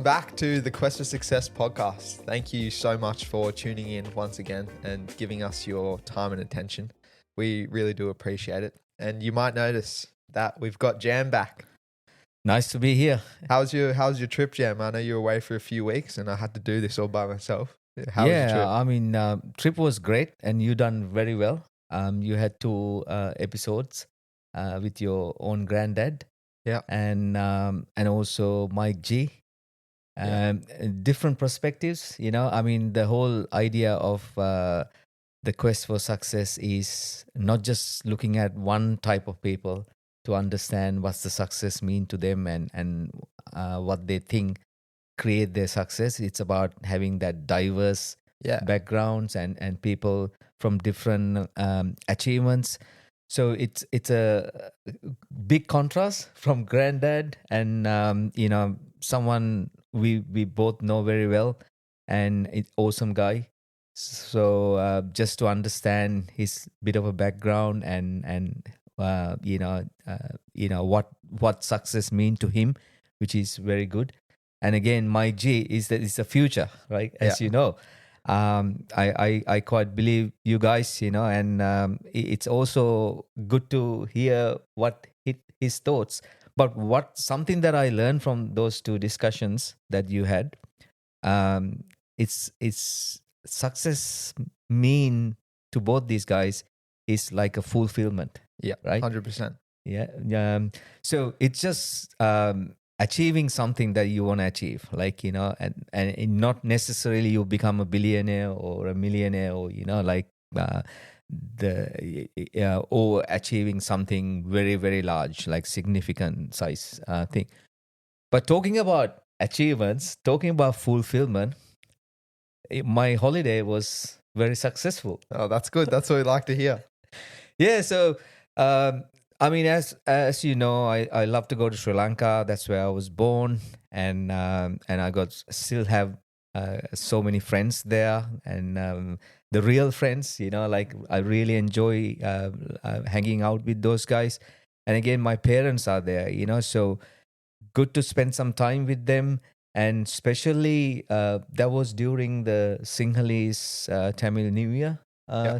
back to the Quest for Success podcast. Thank you so much for tuning in once again and giving us your time and attention. We really do appreciate it. And you might notice that we've got Jam back. Nice to be here. How's your trip, Jam? I know you were away for a few weeks and I had to do this all by myself. How was your trip? I mean, trip was great and you done very well. You had 2 episodes with your own granddad. Yeah. And also Mike G. Different perspectives, I mean, the whole idea of the quest for success is not just looking at one type of people to understand what's the success mean to them and what they think create their success. It's about having that diverse backgrounds and people from different achievements. So it's a big contrast from granddad and someone we both know very well, and it's awesome guy. So just to understand his bit of a background and what success mean to him, which is very good. And again, Mike G is the future, right? As you know. I quite believe you guys, and it's also good to hear what his thoughts. But something that I learned from those 2 discussions that you had, it's success mean to both these guys is like a fulfillment. Yeah, right, 100%. Yeah. So it's just achieving something that you want to achieve, like and not necessarily you become a billionaire or a millionaire or or achieving something very, very large, like significant size thing. But talking about achievements, talking about fulfillment, my holiday was very successful. Oh, that's good. That's what we like to hear. Yeah. So I mean, as you know, I love to go to Sri Lanka. That's where I was born, and I still have so many friends there, and the real friends. Like I really enjoy hanging out with those guys. And again, my parents are there. So good to spend some time with them, and especially that was during the Sinhalese Tamil New Year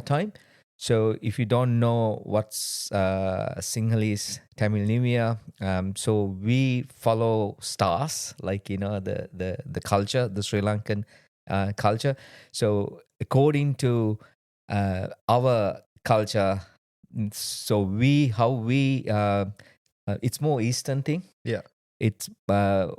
time. So if you don't know what's Sinhalese Tamil New Year, so we follow stars, like the culture, the Sri Lankan culture. So according to our culture, so it's more Eastern thing. Yeah, it's the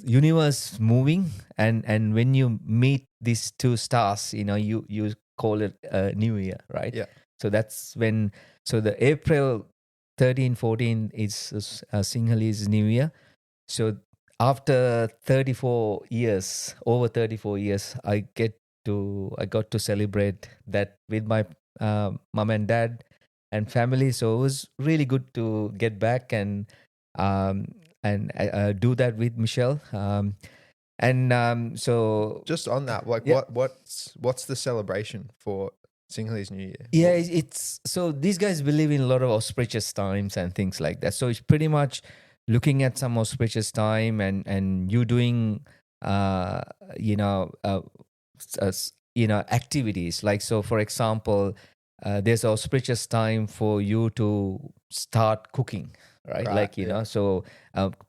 universe moving, and when you meet these 2 stars, you call it New Year, right? Yeah. So that's when. So the April 13, 14 is Sinhalese New Year. So after 34 years, I got to celebrate that with my mom and dad and family. So it was really good to get back and do that with Michelle. So just on that, like what's the celebration for Sinhalese New Year? Yeah, it's so these guys believe in a lot of auspicious times and things like that. So it's pretty much looking at some auspicious time and you doing activities, like, so for example, there's auspicious time for you to start cooking, right? Like so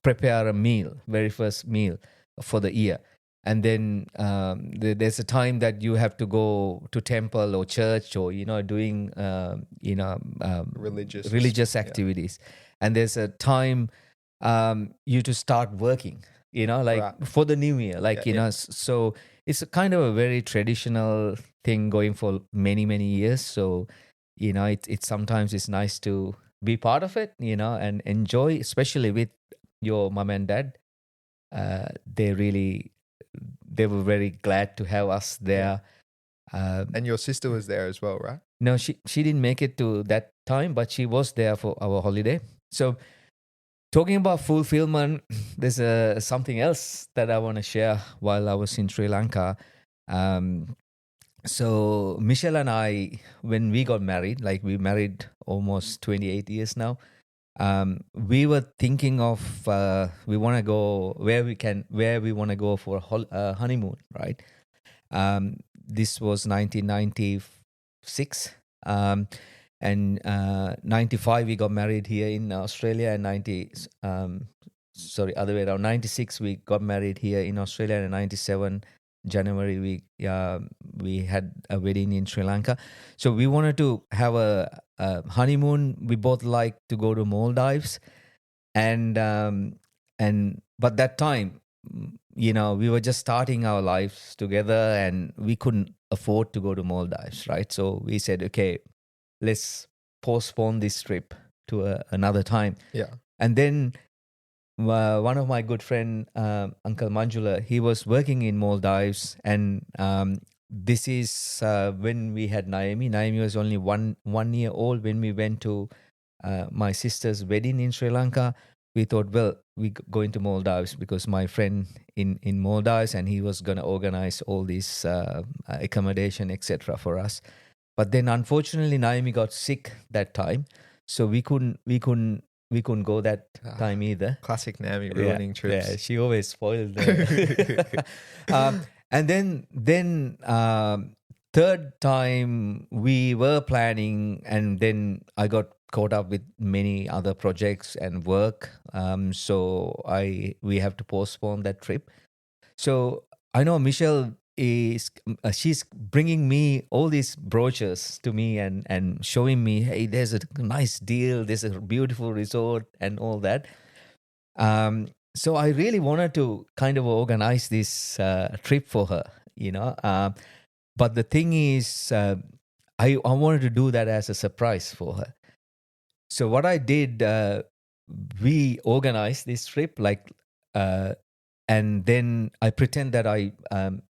prepare a meal, very first meal for the year. And then there's a time that you have to go to temple or church or doing religious activities. And there's a time you to start working, for the new year, so it's a kind of a very traditional thing going for many, many years. So it's sometimes it's nice to be part of it, and enjoy, especially with your mom and dad. They were very glad to have us there. And your sister was there as well, right? No, she didn't make it to that time, but she was there for our holiday. So talking about fulfillment, there's something else that I want to share while I was in Sri Lanka. So Michelle and I, when we got married, like we married almost 28 years now. we were thinking of we want to go where we want to go for a honeymoon, right? This was 1996, and 95 we got married here in Australia, and other way around, 96 we got married here in Australia, and 97 January we had a wedding in Sri Lanka. So we wanted to have a honeymoon. We both like to go to Maldives, and but that time, we were just starting our lives together, and we couldn't afford to go to Maldives, right? So we said, okay, let's postpone this trip to another time. Yeah. And then one of my good friend, Uncle Manjula, he was working in Maldives, and this is when we had Naomi. Naomi was only one year old when we went to my sister's wedding in Sri Lanka. We thought, well, we go into Maldives because my friend in Maldives, and he was going to organize all this accommodation, etc. for us. But then, unfortunately, Naomi got sick that time, so we couldn't go that time either. Classic Naomi ruining trips. Yeah, she always spoiled them. And then third time we were planning, and then I got caught up with many other projects and work. So we have to postpone that trip. So I know Michelle she's bringing me all these brochures to me and showing me, hey, there's a nice deal, there's a beautiful resort and all that. So I really wanted to kind of organize this trip for her, but the thing is, I wanted to do that as a surprise for her. So what I did, we organized this trip, and then I pretend that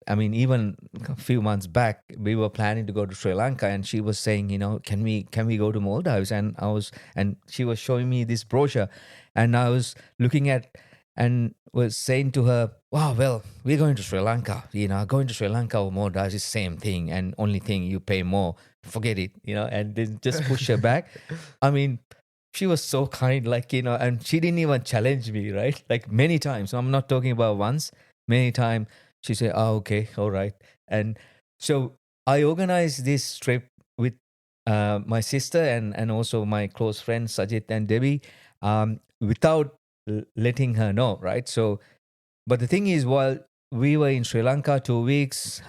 even a few months back, we were planning to go to Sri Lanka, and she was saying, can we go to Maldives? And she was showing me this brochure, and I was looking at and was saying to her, wow, well, we're going to Sri Lanka. Going to Sri Lanka or Maldives is the same thing, and only thing you pay more. Forget it, and then just push her back. She was so kind, and she didn't even challenge me, right? Like many times. I'm not talking about once, many times. She said, oh, okay, all right. And so I organized this trip with my sister and also my close friends, Sajid and Debbie, without letting her know, right? So, but the thing is, while we were in Sri Lanka 2 weeks,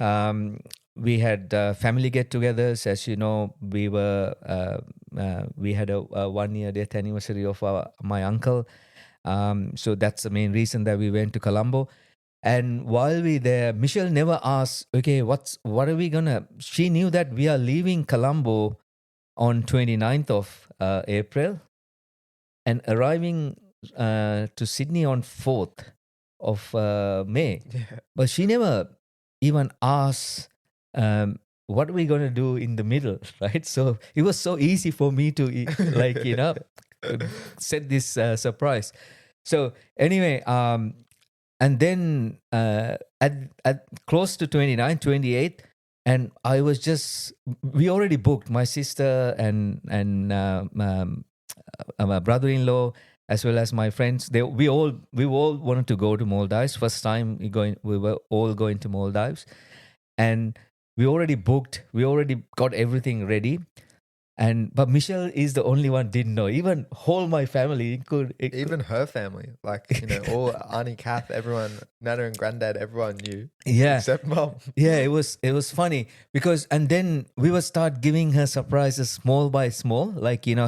we had family get-togethers. As you know, we had a 1-year death anniversary of my uncle. So that's the main reason that we went to Colombo. And while we there, Michelle never asked, okay, what are we gonna? She knew that we are leaving Colombo on 29th of April and arriving to Sydney on 4th of May. Yeah. But she never even asked, what are we going to do in the middle, right? So it was so easy for me to set this surprise. So anyway, and then at close to 29, 28, and I was we already booked, my sister and my brother-in-law, as well as my friends. We all wanted to go to Maldives. First time we were all going to Maldives, and we already booked. We already got everything ready. But Michelle is the only one didn't know. Even whole my family even her family, all Auntie Kath, everyone, Nana and Granddad, everyone knew. Yeah, except Mom. Yeah, it was funny because, and then we would start giving her surprises small by small.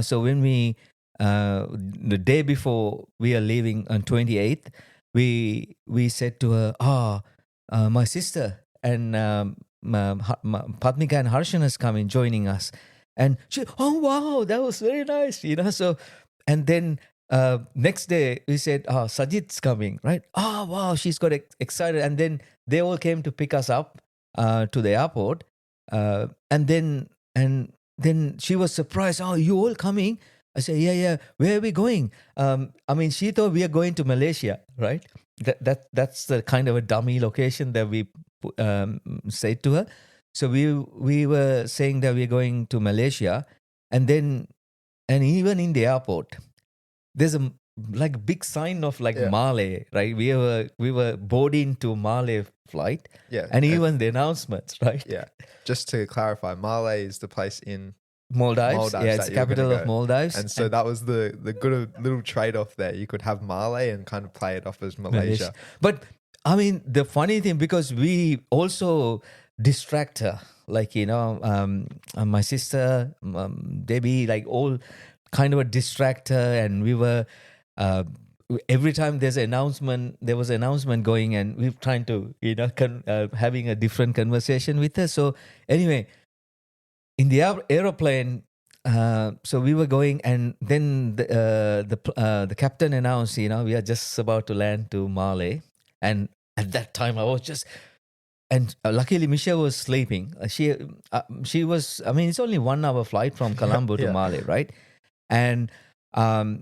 So when we the day before we are leaving on 28th, we said to her, my sister and Padmika and Harshan is coming, joining us. And she, oh, wow, that was very nice, So, and then next day we said, Sajid's coming, right? Oh, wow, she's got excited. And then they all came to pick us up to the airport. And then she was surprised. Oh, you all coming? I said, yeah. Where are we going? She thought we are going to Malaysia, right? That's the kind of a dummy location that we said to her. So we were saying that we're going to Malaysia, and even in the airport, there's a like big sign of like Yeah. Malay, right? We were boarding to Malay flight, Yeah. and even the announcements, right? yeah. Just to clarify, Malé is the place in Maldives, yeah, Maldives it's that the you were going to capital of go. Maldives, And so that was the good little trade off there. You could have Malé and kind of play it off as Malaysia. Malaysia. But I mean, the funny thing, because we also distract her, like my sister, Debbie, like all kind of a distractor, and we were. Every time there was an announcement going, and we're trying to, having a different conversation with her. So anyway, in the aeroplane, so we were going, and then the captain announced, we are just about to land to Malé, and at that time I was just, and luckily Michelle was sleeping. She was. I mean, it's only 1 hour flight from Colombo to Yeah. Malé, right? And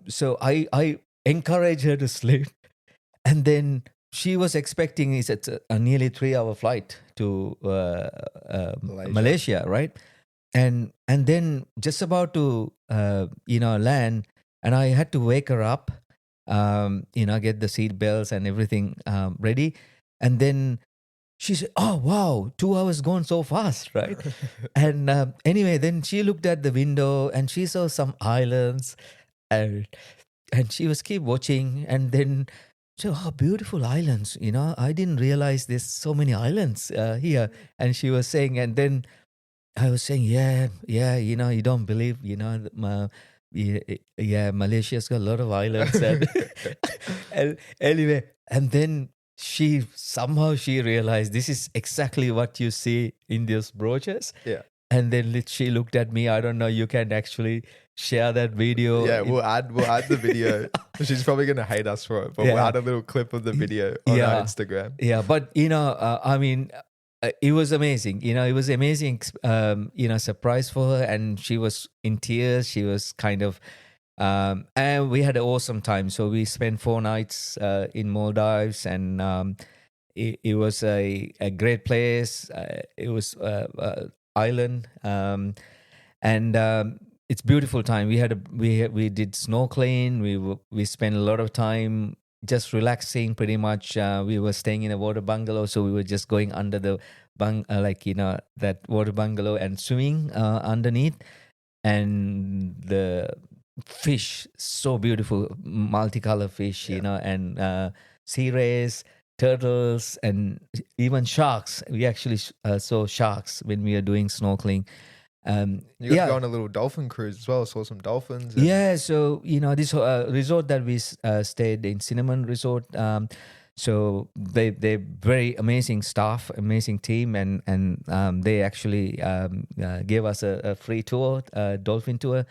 so I encouraged her to sleep, and then she was expecting it's a nearly 3 hour flight to Malaysia, right? And then just about to land, and I had to wake her up, get the seat belts and everything ready, and then she said, "Oh wow, 2 hours gone so fast, right?" And anyway, then she looked at the window and she saw some islands, and she was keep watching, and then so, oh, beautiful islands, I didn't realize there's so many islands here. And she was saying, and then I was saying, yeah, you don't believe, yeah, Malaysia's got a lot of islands. And anyway, and then she realized this is exactly what you see in those brochures. Yeah. And then she looked at me. I don't know. You can actually share that video. Yeah, we'll add the video. She's probably gonna hate us for it, but we'll add a little clip of the video on our Instagram. Yeah, but I mean, it was amazing. It was amazing. Surprise for her, and she was in tears. She was kind of, and we had an awesome time. So we spent 4 nights in Maldives, and it was a great place. It was island, and it's beautiful time. We did snorkeling. We spent a lot of time just relaxing. Pretty much, we were staying in a water bungalow, so we were just going under the that water bungalow and swimming underneath, and the fish so beautiful, multicolor fish, and sea rays, turtles, and even sharks. We actually saw sharks when we were doing snorkeling. You got to go on a little dolphin cruise as well. Saw some dolphins. Yeah, so this resort that we stayed in, Cinnamon Resort. So they're very amazing staff, amazing team, and they actually gave us a free tour, dolphin tour.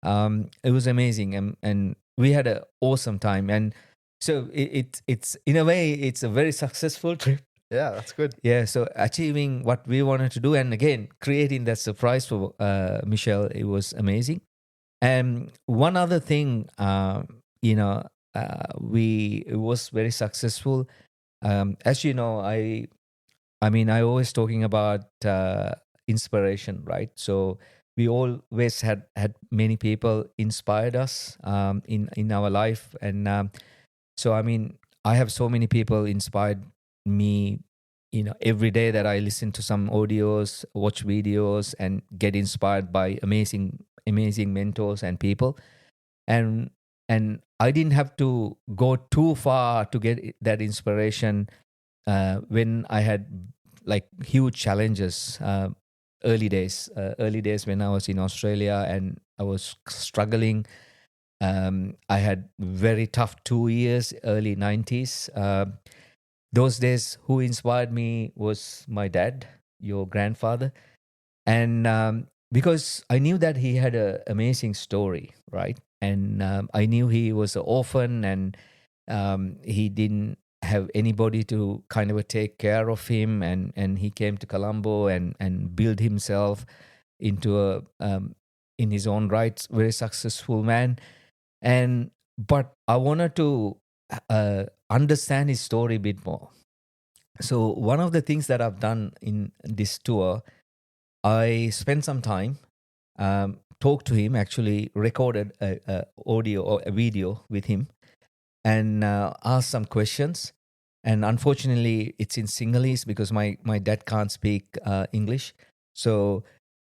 It was amazing, and we had an awesome time. And so it's in a way it's a very successful trip. Yeah, that's good. Yeah, so achieving what we wanted to do, and again creating that surprise for Michelle, it was amazing. And one other thing, it was very successful. As you know, I mean, I always talking about inspiration, right? So we always had many people inspired us in our life, and so I mean, I have so many people inspired me, every day that I listen to some audios, watch videos, and get inspired by amazing mentors and people. And I didn't have to go too far to get that inspiration when I had like huge challenges. Early days when I was in Australia and I was struggling. I had very tough 2 years, early 90s. Those days, who inspired me was my dad, your grandfather. And because I knew that he had an amazing story, right? And I knew he was an orphan, and he didn't have anybody to kind of take care of him. And he came to Colombo and built himself into in his own right, very successful man. But I wanted to understand his story a bit more. So one of the things that I've done in this tour, I spent some time talked to him, actually recorded a audio or a video with him, and asked some questions. And unfortunately, it's in Sinhalese because my dad can't speak English. So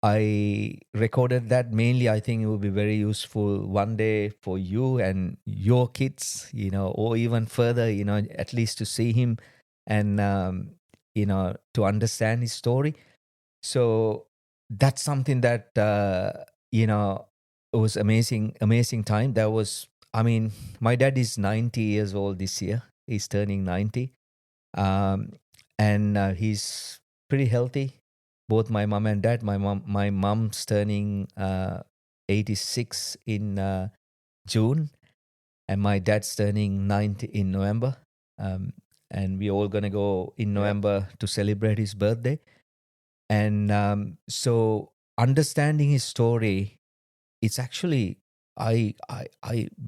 I recorded that. Mainly, I think it will be very useful one day for you and your kids, or even further, at least to see him and, to understand his story. So that's something that, it was amazing time. That was, I mean, my dad is 90 years old this year. He's turning 90. Um, and he's pretty healthy. Both my mom and dad. My mom's turning 86 in June, and my dad's turning 90 in November. And we're all gonna go in November to celebrate his birthday. And so understanding his story, it's actually I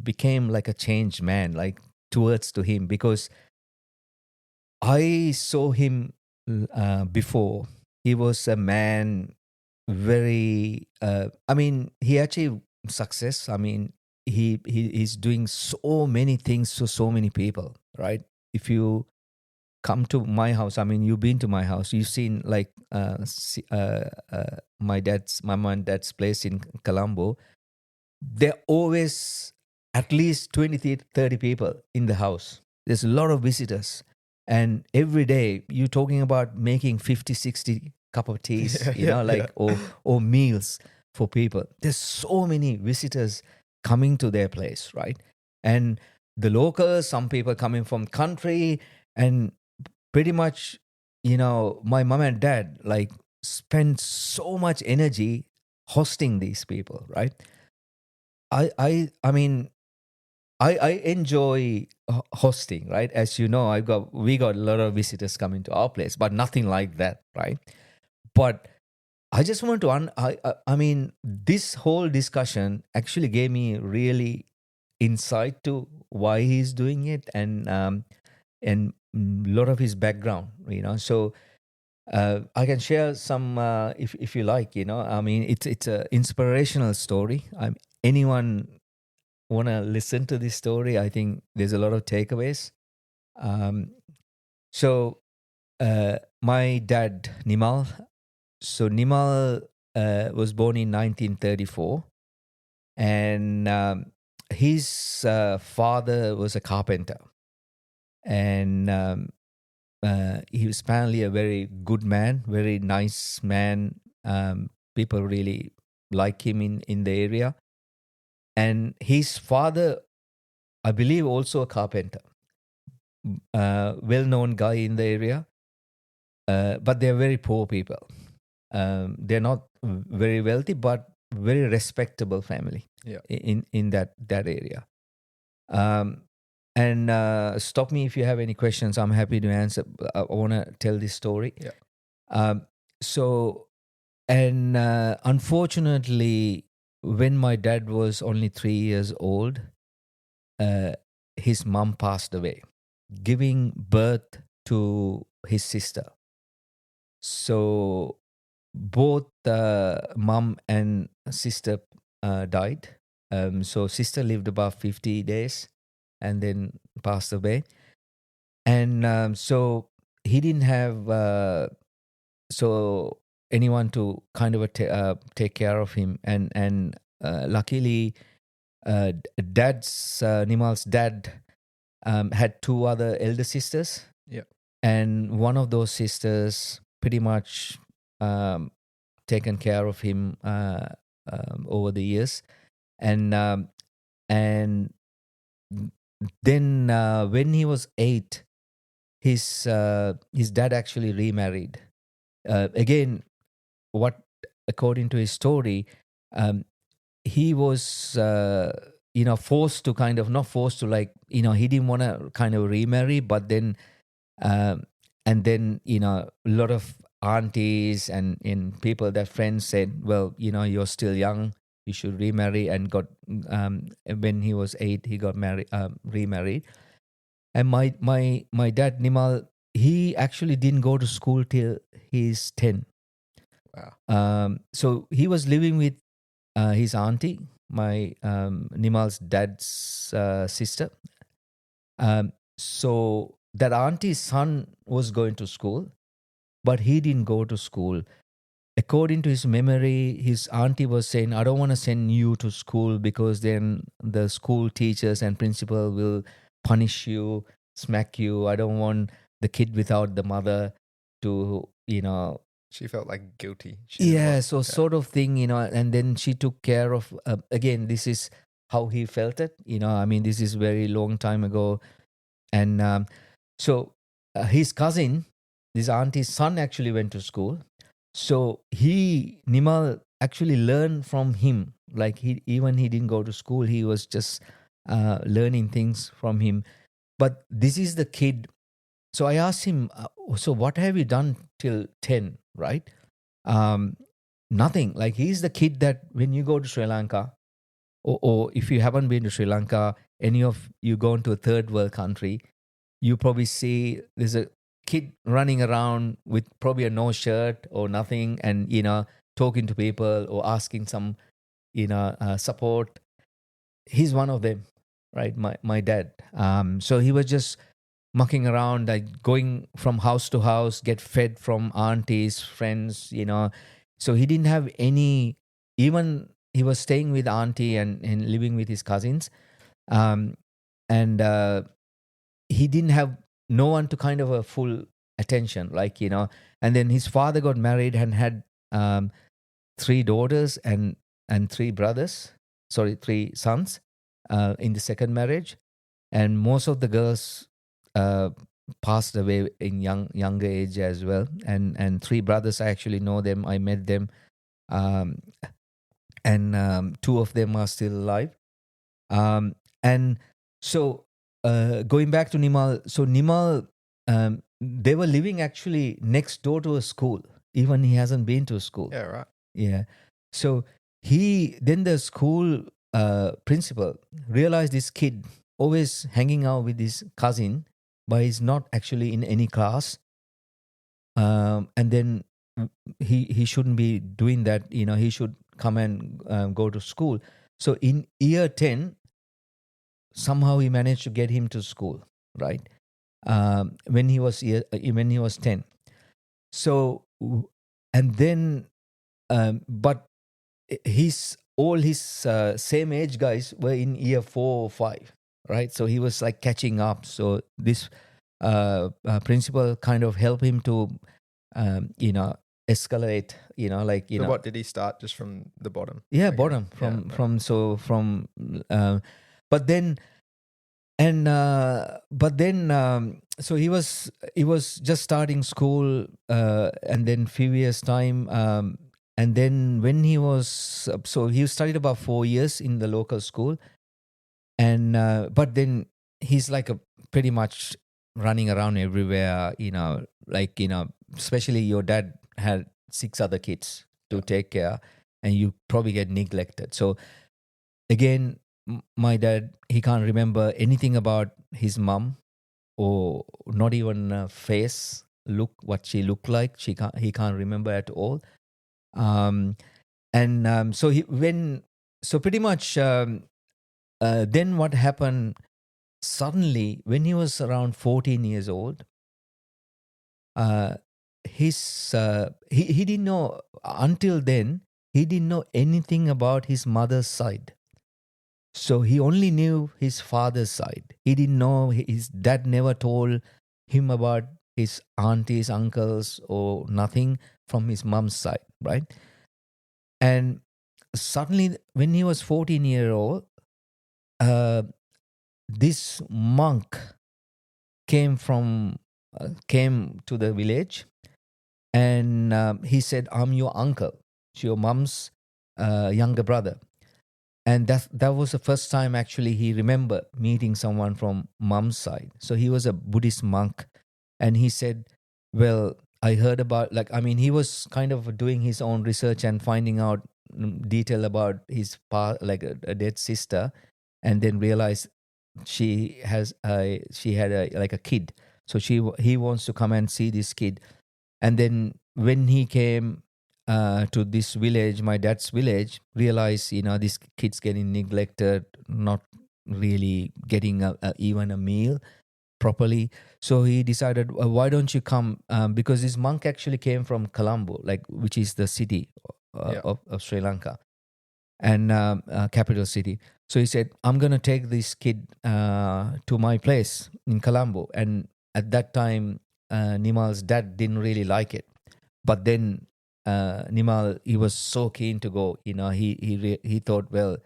became like a changed man, like towards to him, because I saw him before. He was a man very. I mean, he achieved success. I mean, he's doing so many things to so many people. Right? If you come to my house, I mean, you've been to my house. You've seen like my mom and dad's place in Colombo. There are always at least 20, 30 people in the house. There's a lot of visitors. And every day you're talking about making 50, 60 cup of teas, or meals for people. There's so many visitors coming to their place, right? And the locals, some people coming from country, and pretty much, my mom and dad like spend so much energy hosting these people, right? I mean, I enjoy hosting, right? As you know, we got a lot of visitors coming to our place, but nothing like that, right? But I just want to I mean, this whole discussion actually gave me really insight to why he's doing it, and a lot of his background, So I can share some if you like, I mean, it's a inspirational story. Anyone want to listen to this story, I think there's a lot of takeaways. Um, so, my dad, Nimal. So, Nimal was born in 1934, and his father was a carpenter. And he was apparently a very good man, very nice man. People really like him in the area. And his father, I believe, also a carpenter, well-known guy in the area, but they're very poor people. They're not very wealthy, but very respectable family. In that area. And stop me if you have any questions. I'm happy to answer. I want to tell this story. So, and unfortunately, when my dad was only 3 years old, his mom passed away, giving birth to his sister. So both mom and sister died. So sister lived about 50 days and then passed away. And so he didn't have anyone to kind of take care of him. And luckily, Nimal's dad had two other elder sisters. And one of those sisters pretty much taken care of him over the years. And then when he was 8, his dad actually remarried. Again, according to his story, he was forced to kind of, not forced to, like, he didn't want to kind of remarry, but then and then a lot of aunties and people, that friends said, well, you're still young, you should remarry, and got when he was 8, he got remarried. And my dad, Nimal, he actually didn't go to school till he's 10. Wow. So he was living with his auntie, my Nimal's dad's sister. So that auntie's son was going to school, but he didn't go to school. According to his memory, his auntie was saying, I don't want to send you to school because then the school teachers and principal will punish you, smack you. I don't want the kid without the mother to, She felt like guilty. She didn't yeah, want- so sort of thing, and then she took care of, again, this is how he felt it, I mean, this is very long time ago. And so his cousin, this auntie's son actually went to school. So Nimal actually learned from him. Like he didn't go to school. He was just learning things from him. But this is the kid. So I asked him, so what have you done till 10, right? Um, Nothing. Like he's the kid that when you go to Sri Lanka, or if you haven't been to Sri Lanka, any of you gone to a third world country, you probably see there's a kid running around with probably a no shirt or nothing, and talking to people or asking some support. He's one of them, right? My dad. So he was just mucking around, like going from house to house, get fed from aunties, friends. So he didn't have any. Even he was staying with auntie and living with his cousins, um, and he didn't have no one to kind of a full attention, like. And then his father got married and had three daughters and three brothers, sorry, three sons in the second marriage. And most of the girls uh, passed away in younger age as well. And three brothers, I actually know them, I met them. um, and two of them are still alive. And so going back to Nimal, so Nimal, they were living actually next door to a school, even he hasn't been to a school. Yeah, right. Yeah. So then the school principal realized this kid always hanging out with his cousin, but he's not actually in any class. And then he shouldn't be doing that. He should come and go to school. So in year 10, somehow he managed to get him to school, right? When he was 10. So and then but all his same age guys were in year 4 or 5, right? So he was like catching up. So this principal kind of helped him to escalate, So what did he start just from the bottom? yeah, I guess? bottom Yeah, from but then so he was just starting school, and then few years time, and then when he was so he studied about 4 years in the local school. And but then he's like a pretty much running around everywhere, especially your dad had 6 other kids to take care, and you probably get neglected. So again, my dad, he can't remember anything about his mom, or not even face look, what she looked like. He can't remember at all. So pretty much, then what happened, suddenly when he was around 14 years old, he didn't know, until then he didn't know anything about his mother's side. So he only knew his father's side. He didn't know, his dad never told him about his aunties, uncles, or nothing from his mom's side, right? And suddenly, when he was 14-year old, this monk came to the village, and he said, "I'm your uncle. It's your mom's younger brother." And that was the first time actually he remembered meeting someone from mom's side. So he was a Buddhist monk, and he said, "Well, I heard about, he was kind of doing his own research and finding out detail about his a dead sister, and then realized she had a kid. So he wants to come and see this kid." And then when he came, to this village, my dad's village, realized, these kids getting neglected, not really getting even a meal properly. So he decided, why don't you come? Because this monk actually came from Colombo, which is the city of Sri Lanka, and capital city. So he said, I'm going to take this kid to my place in Colombo. And at that time, Nimal's dad didn't really like it. But then Nimal, he was so keen to go. He thought, well,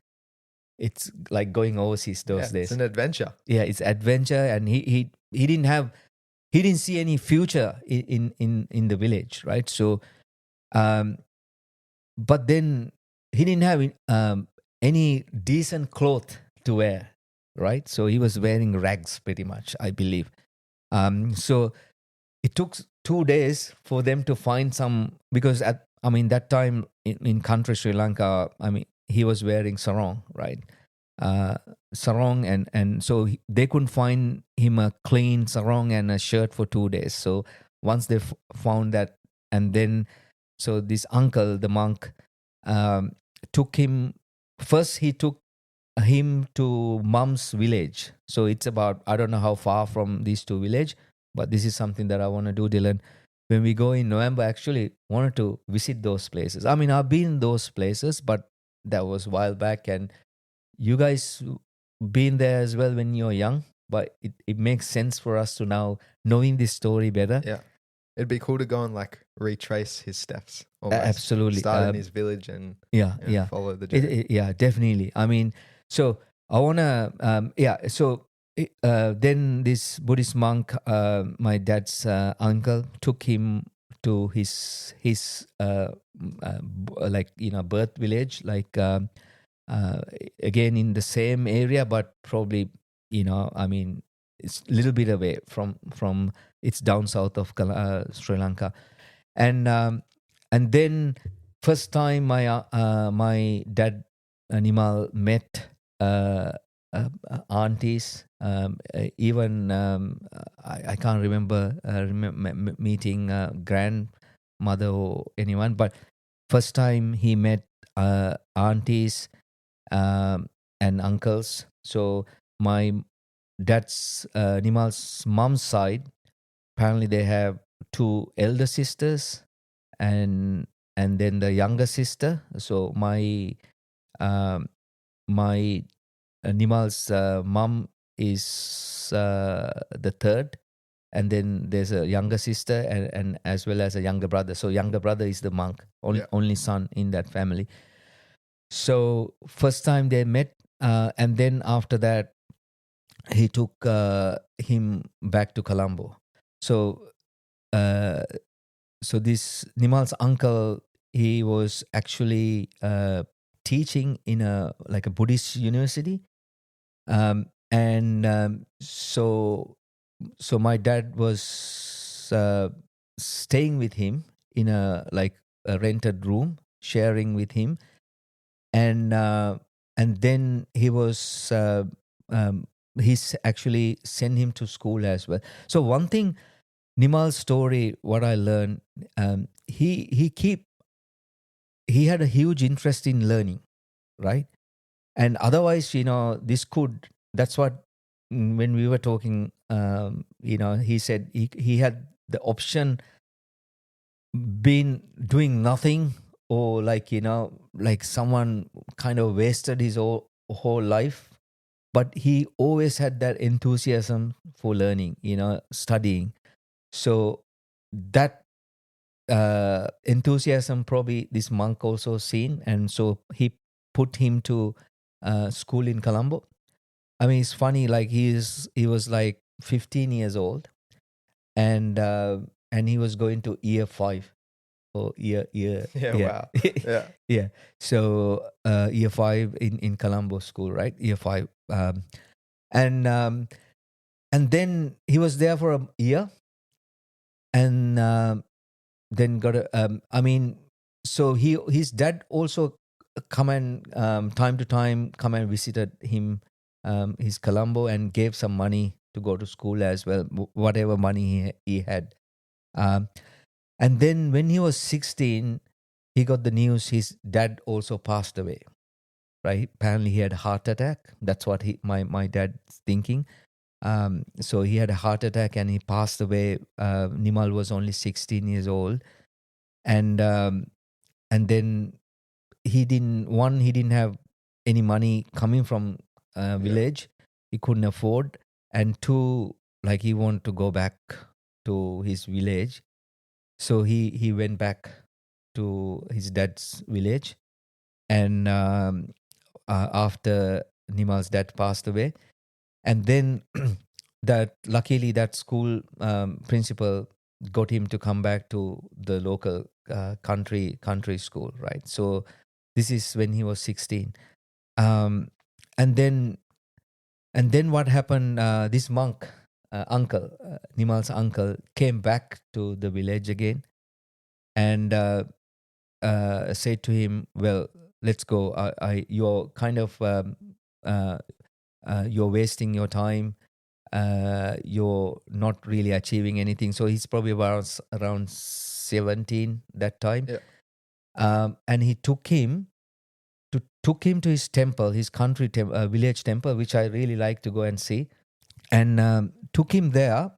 it's like going overseas those days. It's an adventure. Yeah, it's adventure, and he didn't see any future in the village, right? So, but then he didn't have any decent cloth to wear, right? So he was wearing rags pretty much, I believe. So it took 2 days for them to find some, because that time in country Sri Lanka, he was wearing sarong, right? Sarong, and so they couldn't find him a clean sarong and a shirt for 2 days. So once they found that, and then so this uncle, the monk, took him. First, he took him to Mum's village. So it's about, I don't know how far from these two villages, but this is something that I want to do, Dylan. When we go in November, actually wanted to visit those places. I've been in those places, but that was a while back, and you guys been there as well when you're young, but it makes sense for us to now knowing this story better. Yeah. It'd be cool to go and retrace his steps. Almost. Absolutely. Start in his village and follow the journey. Definitely. So I want to, so then this Buddhist monk, my dad's uncle, took him to his birth village, again in the same area, but probably, it's a little bit away from it's down south of Sri Lanka. And then first time my dad Nimal met aunties, even I can't remember meeting grandmother or anyone, but first time he met aunties and uncles. So my dad's Nimal's mom's side, apparently they have 2 elder sisters and then the younger sister. So my Nimal's mom is the third, and then there's a younger sister and as well as a younger brother. So younger brother is the monk, only son in that family. So first time they met, and then after that he took him back to Colombo. So this Nimal's uncle, he was actually teaching in a Buddhist university, so my dad was staying with him in a rented room, sharing with him, and then he was he's actually sent him to school as well. So one thing, Nimal's story, what I learned, he had a huge interest in learning, right? And otherwise, that's what, when we were talking, he said he had the option been doing nothing, or someone kind of wasted his whole life, but he always had that enthusiasm for learning, studying. So that enthusiasm probably this monk also seen, and so he put him to school in Colombo. It's funny, he was 15 years old, and he was going to year 5 or year Wow. Yeah. So year 5 in Colombo school, right? Year 5, and then he was there for a year, and then got a so his dad also come and time to time come and visited him, his Colombo, and gave some money to go to school as well, whatever money he had, and then when he was 16, he got the news his dad also passed away. Right? Apparently, he had a heart attack. That's what my dad's thinking. So he had a heart attack and he passed away. Nimal was only 16 years old, and then he didn't have any money coming from village. He couldn't afford, and two, like he wanted to go back to his village, so he went back to his dad's village, and after Nimal's dad passed away, and then that luckily that school principal got him to come back to the local country school, right? So this is when he was 16, um, and then what happened? This monk uncle, Nimal's uncle, came back to the village again and said to him, "Well, let's go. You're kind of you're wasting your time. You're not really achieving anything." So he's probably around 17 that time. Yeah. And he took him to his temple, his country village temple, which I really like to go and see, and took him there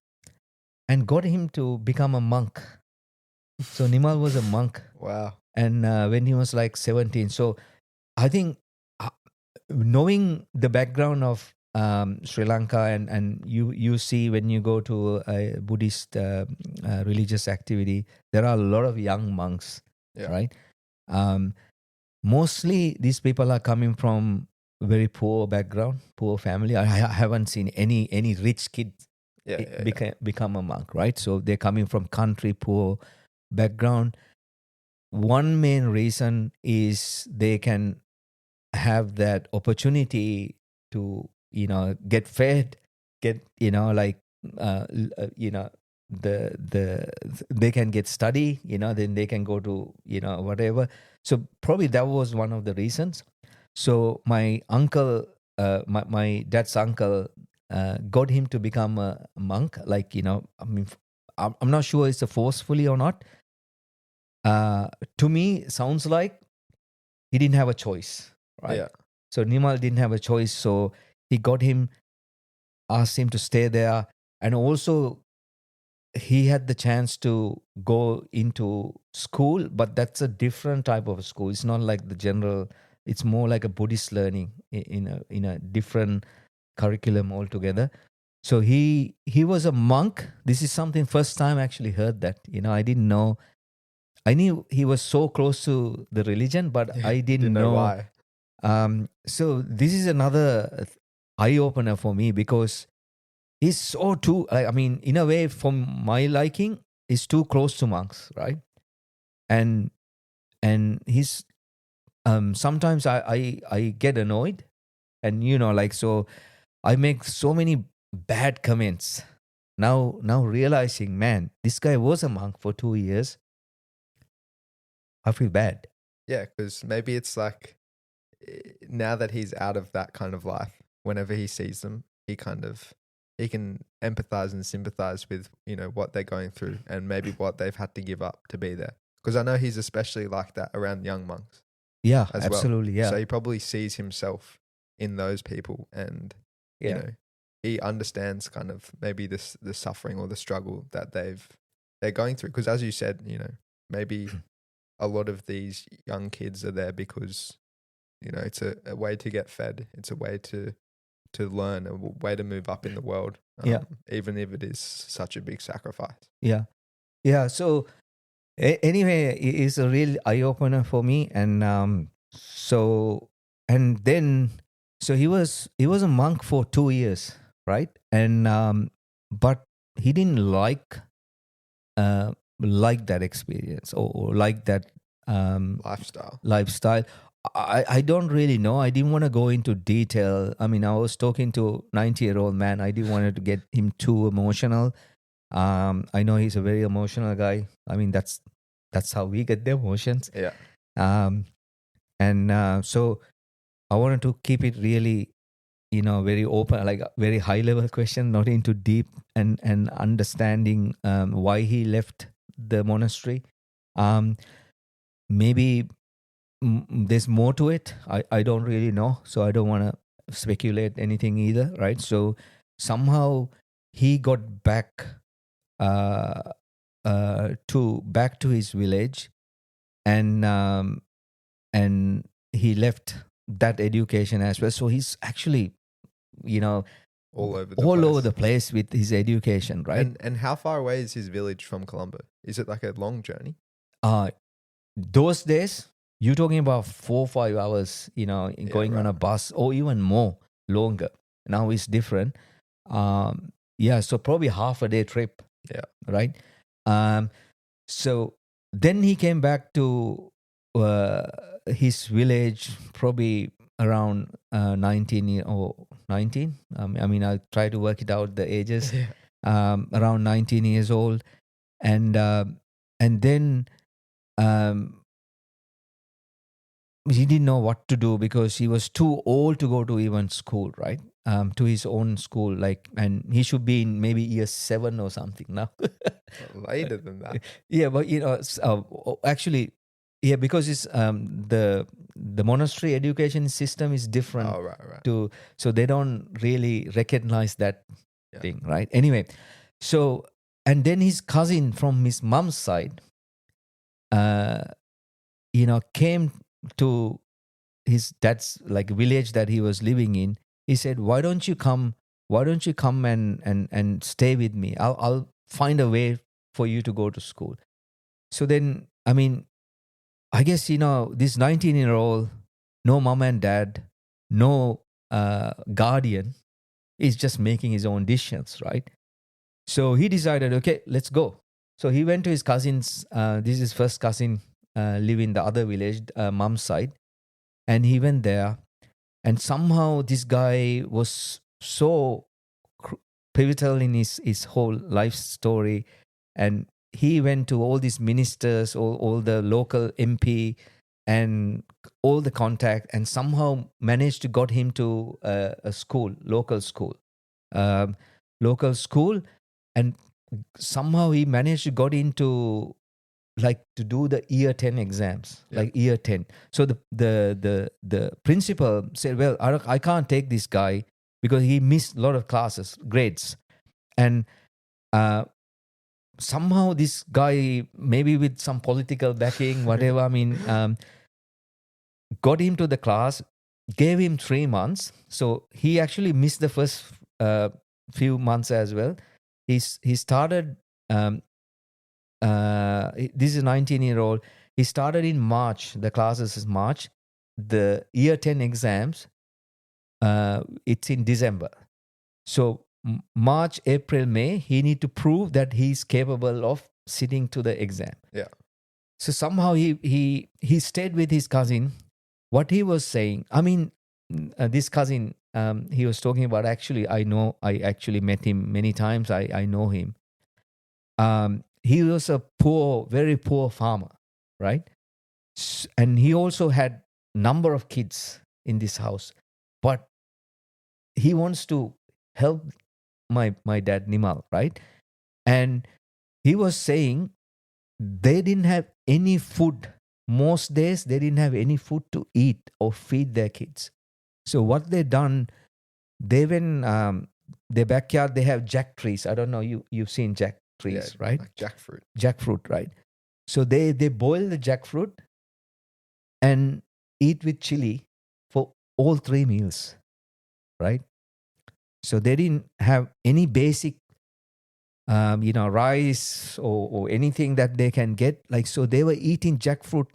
and got him to become a monk. So Nimal was a monk. Wow. And when he was like 17. So I think knowing the background of Sri Lanka, and you see when you go to a Buddhist religious activity, there are a lot of young monks, right? Mostly these people are coming from very poor background, poor family. I haven't seen any rich kid become a monk, right? So they're coming from country, poor background. One main reason is they can have that opportunity to get fed, get like the they can get study, then they can go to whatever. So probably that was one of the reasons. So my uncle, my dad's uncle, got him to become a monk. Like I mean, I'm not sure it's a forcefully or not. To me, sounds like he didn't have a choice, right? Yeah. So Nimal didn't have a choice, so he got him, asked him to stay there, and also he had the chance to go into school, but that's a different type of school. It's not like the general. It's more like a Buddhist learning in a different curriculum altogether. So he was a monk. This is something first time I actually heard that. I didn't know. I knew he was so close to the religion, but I didn't know why. So this is another eye opener for me because he's so too. I mean, in a way, for my liking, he's too close to monks, right? And he's sometimes I get annoyed, and like so, I make so many bad comments. Now realizing, man, this guy was a monk for 2 years. I feel bad. Yeah, because maybe it's like now that he's out of that kind of life, whenever he sees them, he can empathize and sympathize with what they're going through and maybe what they've had to give up to be there. Because I know he's especially like that around young monks. Yeah, as absolutely. Well. Yeah. So he probably sees himself in those people, and he understands kind of maybe the suffering or the struggle that they're going through. Because as you said, maybe a lot of these young kids are there because it's a way to get fed. It's a way to learn, a way to move up in the world. Even if it is such a big sacrifice. Yeah. So anyway, it's a real eye opener for me, and so he was a monk for 2 years, right? And but he didn't like that experience or like that lifestyle. I don't really know. I didn't want to go into detail. I mean, I was talking to 90-year-old man. I didn't want to get him too emotional. I know he's a very emotional guy. I mean, that's how we get the emotions. Yeah. So I wanted to keep it really, very open, like a very high level question, not into deep and understanding why he left the monastery. maybe there's more to it. I don't really know, so I don't want to speculate anything either, right? So somehow he got uh, back to his village, and and he left that education as well. So he's actually, you know, all over the place with his education, right? And how far away is his village from Colombo? Is it like a long journey? Those days, you're talking about 4 or 5 hours, going on a bus, or even more longer. Now it's different. Yeah, so probably half a day trip. Yeah. Right. So then he came back to his village probably around 19 or 19. I mean, I try to work it out the ages. Yeah. Around 19 years old, and then he didn't know what to do because he was too old to go to even school, right? To his own school, and he should be in maybe year 7 or something now. Later than that. Yeah, but actually, yeah, because it's the monastery education system is different. Oh, right. So they don't really recognize that thing, right? Anyway, so and then his cousin from his mom's side, came to his dad's village that he was living in. He said, why don't you come and stay with me? I'll find a way for you to go to school. So then, I mean, I guess, this 19-year-old, no mom and dad, no guardian, is just making his own decisions, right? So he decided, okay, let's go. So he went to his cousin's, this is his first cousin, live in the other village, mom's side. And he went there. And somehow this guy was so pivotal in his whole life story. And he went to all these ministers, all the local MP, and all the contact, and somehow managed to got him to a school, local school. And somehow he managed to got into to do the year 10 exams, year 10. So the principal said, well, I can't take this guy because he missed a lot of classes, grades. And somehow this guy, maybe with some political backing, whatever, I mean, got him to the class, gave him 3 months. So he actually missed the first few months as well. He started, this is a 19-year-old. He started in March. The classes is March. The year 10 exams, it's in December. So March, April, May, he need to prove that he's capable of sitting to the exam. Yeah. So somehow he stayed with his cousin. What he was saying, I mean, this cousin, he was talking about, actually, I actually met him many times. I know him. He was a very poor farmer, right? And he also had number of kids in this house. But he wants to help my dad, Nimal, right? And he was saying they didn't have any food. Most days, they didn't have any food to eat or feed their kids. So what they done, they went, their backyard, they have jack trees. I don't know, you've seen jack trees, right? Like jackfruit. Jackfruit, right? So they boil the jackfruit and eat with chili for all 3 meals, right? So they didn't have any basic, rice or anything that they can get. So they were eating jackfruit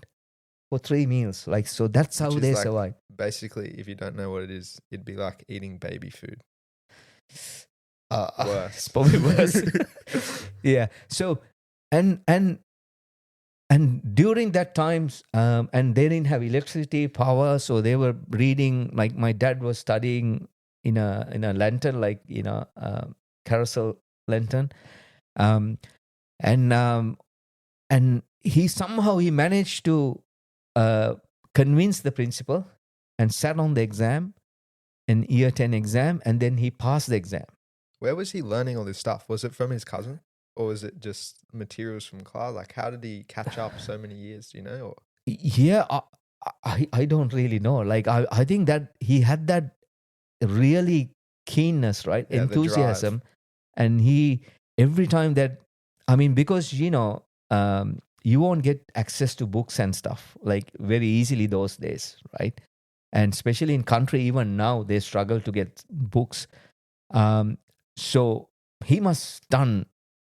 for 3 meals. So that's how they survive. Basically, if you don't know what it is, it'd be like eating baby food. Worse. It's probably worse. Yeah. So, and during that times, and they didn't have electricity, power, so they were reading. Like my dad was studying in a lantern, carousel lantern, and he managed to convince the principal and sat on the exam, an year 10 exam, and then he passed the exam. Where was he learning all this stuff? Was it from his cousin, or was it just materials from class? How did he catch up so many years? Do you know? Or? Yeah, I don't really know. Like I think that he had that really keenness, right? Yeah, the drive. Enthusiasm. And he, every time that, I mean, because, you won't get access to books and stuff like very easily those days, right? And especially in country, even now, they struggle to get books. So he must done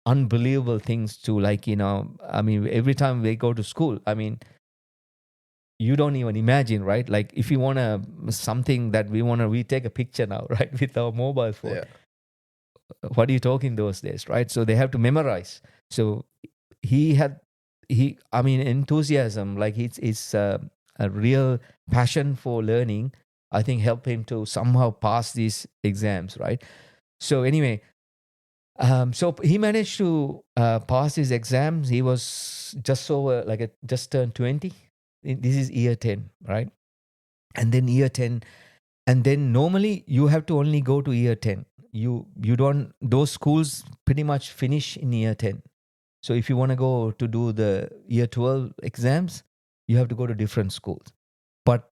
unbelievable things to, like, I mean, every time they go to school, I mean, you don't even imagine, right? Like if you want to something that we take a picture now, right, with our mobile phone. Yeah. What are you talking those days, right? So they have to memorize. So he had I mean, enthusiasm, like it's a real passion for learning, I think helped him to somehow pass these exams, right? So anyway, so he managed to pass his exams. He was just over just turned 20. This is year 10, right? And then year 10, and then normally you have to only go to year 10. You don't, those schools pretty much finish in year 10. So if you want to go to do the year 12 exams, you have to go to different schools. But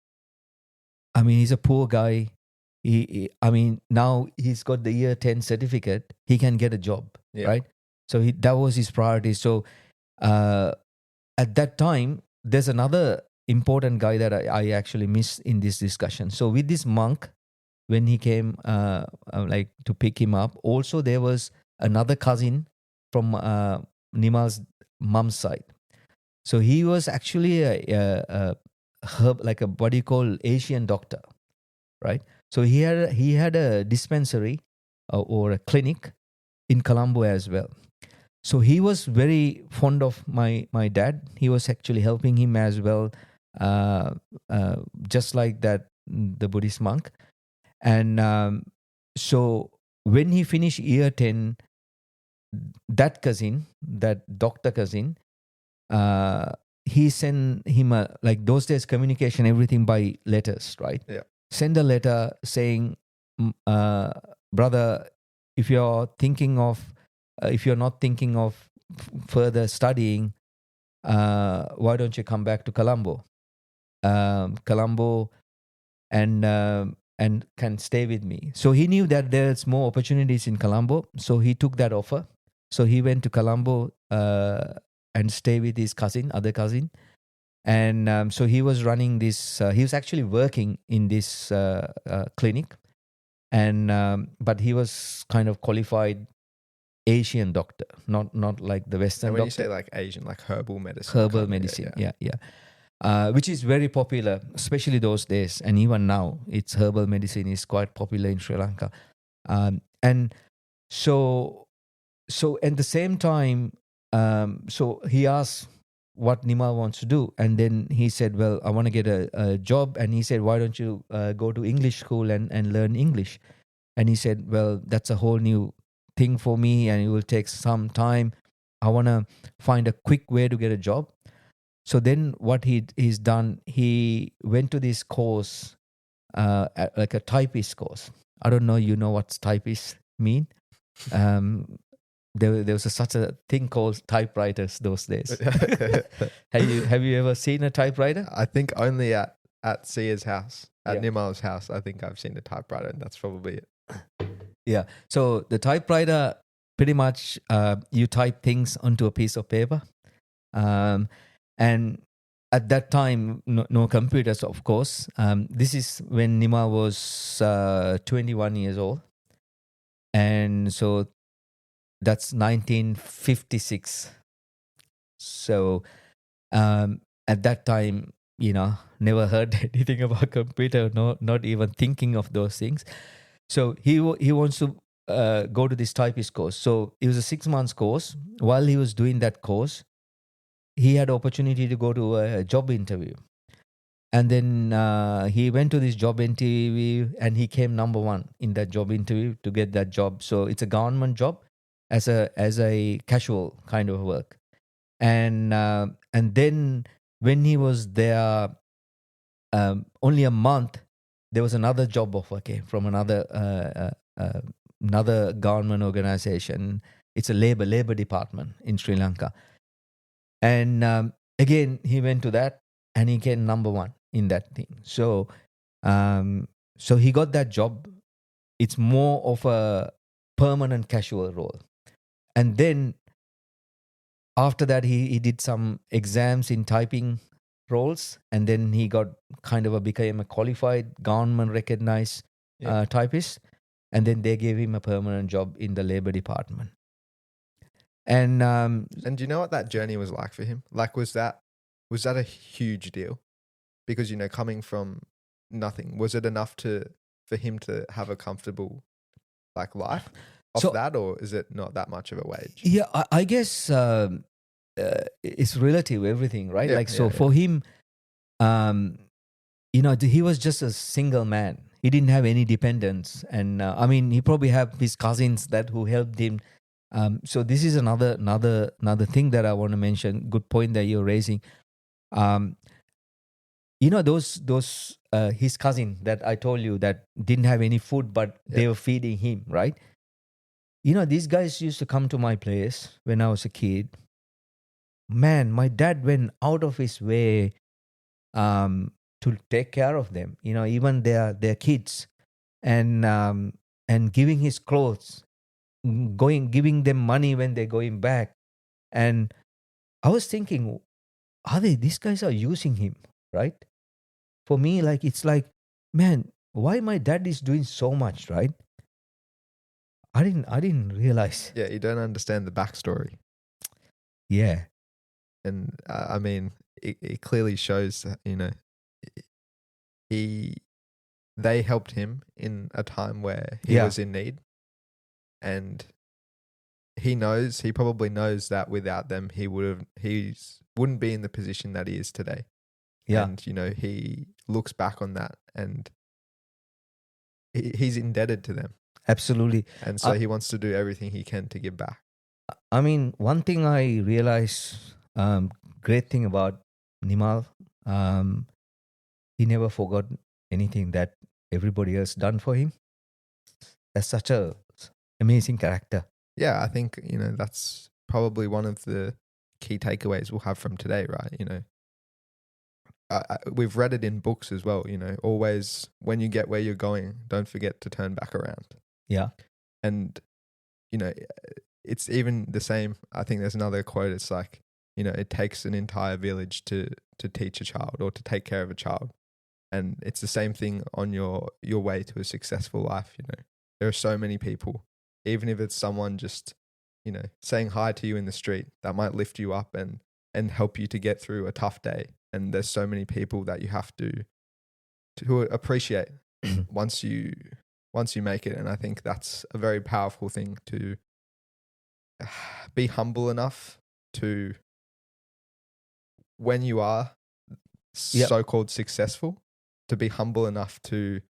I mean, he's a poor guy. I mean, now he's got the year 10 certificate. He can get a job, Yeah. right? So that was his priority. So at that time, there's another important guy that I actually missed in this discussion. So with this monk, when he came like to pick him up, also there was another cousin from Nimal's mom's side. So he was actually a herb, like a what do you call Asian doctor, right? So he had a dispensary or a clinic in Colombo as well. So he was very fond of my dad. He was actually helping him as well, just like that the Buddhist monk. And so when he finished year 10, that cousin, that doctor cousin, he sent him like those days communication, everything by letters, right? Yeah. Send a letter saying, brother, if you're thinking of, if you're not thinking of further studying, why don't you come back to Colombo? Colombo, and can stay with me. So he knew that there's more opportunities in Colombo. So he took that offer. So he went to Colombo and stay with his other cousin. And so he was running this, he was actually working in this clinic. And but he was kind of qualified Asian doctor, not like the Western And when doctor. you say like Asian, like herbal medicine. Herbal medicine, yeah. Which is very popular, especially those days, and even now, it's herbal medicine is quite popular in Sri Lanka. And so at the same time, so he asked what Nimal wants to do, and then he said, "Well, I want to get a job." And he said, "Why don't you go to English school and learn English?" And he said, "Well, that's a whole new thing for me, and it will take some time. I want to find a quick way to get a job." So then what he's done, he went to this course, like a typist course. I don't know, you know what typist mean? There was such a thing called typewriters those days. Have you ever seen a typewriter? I think only at Sia's house, at Yeah. Nimal's house, I think I've seen a typewriter, and that's probably it. Yeah. So the typewriter, pretty much, you type things onto a piece of paper. And at that time, no computers, of course. This is when Nima was 21 years old. And so that's 1956. So at that time, never heard anything about computer, not even thinking of those things. So he wants to go to this typist course. So it was a 6 months course. While he was doing that course, he had opportunity to go to a job interview. And then he went to this job interview and he came number one in that job interview to get that job. So it's a government job as a casual kind of work. And then when he was there, only a month, there was another job offer came from another government organization. It's a labor department in Sri Lanka. And again, he went to that. and he came number one in that thing. So he got that job. It's more of a permanent casual role. And then after that, he did some exams in typing roles, and then he got became a qualified government recognized typist, and then they gave him a permanent job in the labor department. And do you know what that journey was like for him? Like, was that a huge deal? Because, you know, coming from nothing, was it enough for him to have a comfortable like life off that, or is it not that much of a wage? Yeah, I guess it's relative, everything, right? For him, you know, he was just a single man. He didn't have any dependents, and I mean, he probably have his cousins who helped him. So this is another thing that I want to mention. Good point that you're raising. You know, those his cousin that I told you that didn't have any food, but they were feeding him, right? You know, these guys used to come to my place when I was a kid. Man, my dad went out of his way to take care of them. You know, even their kids, and giving his clothes, giving them money when they're going back. And I was thinking, these guys are using him, right? For me, like, it's like, man, why my dad is doing so much, right? I didn't realize. Yeah, you don't understand the backstory. Yeah. And I mean, it clearly shows that, you know, they helped him in a time where he was in need, and he probably knows that without them, he wouldn't be in the position that he is today. Yeah. And, you know, he looks back on that, and he's indebted to them. Absolutely. And so he wants to do everything he can to give back. I mean, one thing I realized, great thing about Nimal, he never forgot anything that everybody else done for him. That's such a amazing character. Yeah, I think, you know, that's probably one of the key takeaways we'll have from today, right? You know, we've read it in books as well, you know, always when you get where you're going, don't forget to turn back around. Yeah. And, you know, it's even the same. I think there's another quote. It's like, you know, it takes an entire village to teach a child or to take care of a child. And it's the same thing on your way to a successful life. You know, there are so many people, even if it's someone just, you know, saying hi to you in the street, that might lift you up and help you to get through a tough day. And there's so many people that you have to appreciate once you make it. And I think that's a very powerful thing, to be humble enough to, when you are so-called successful, to be humble enough to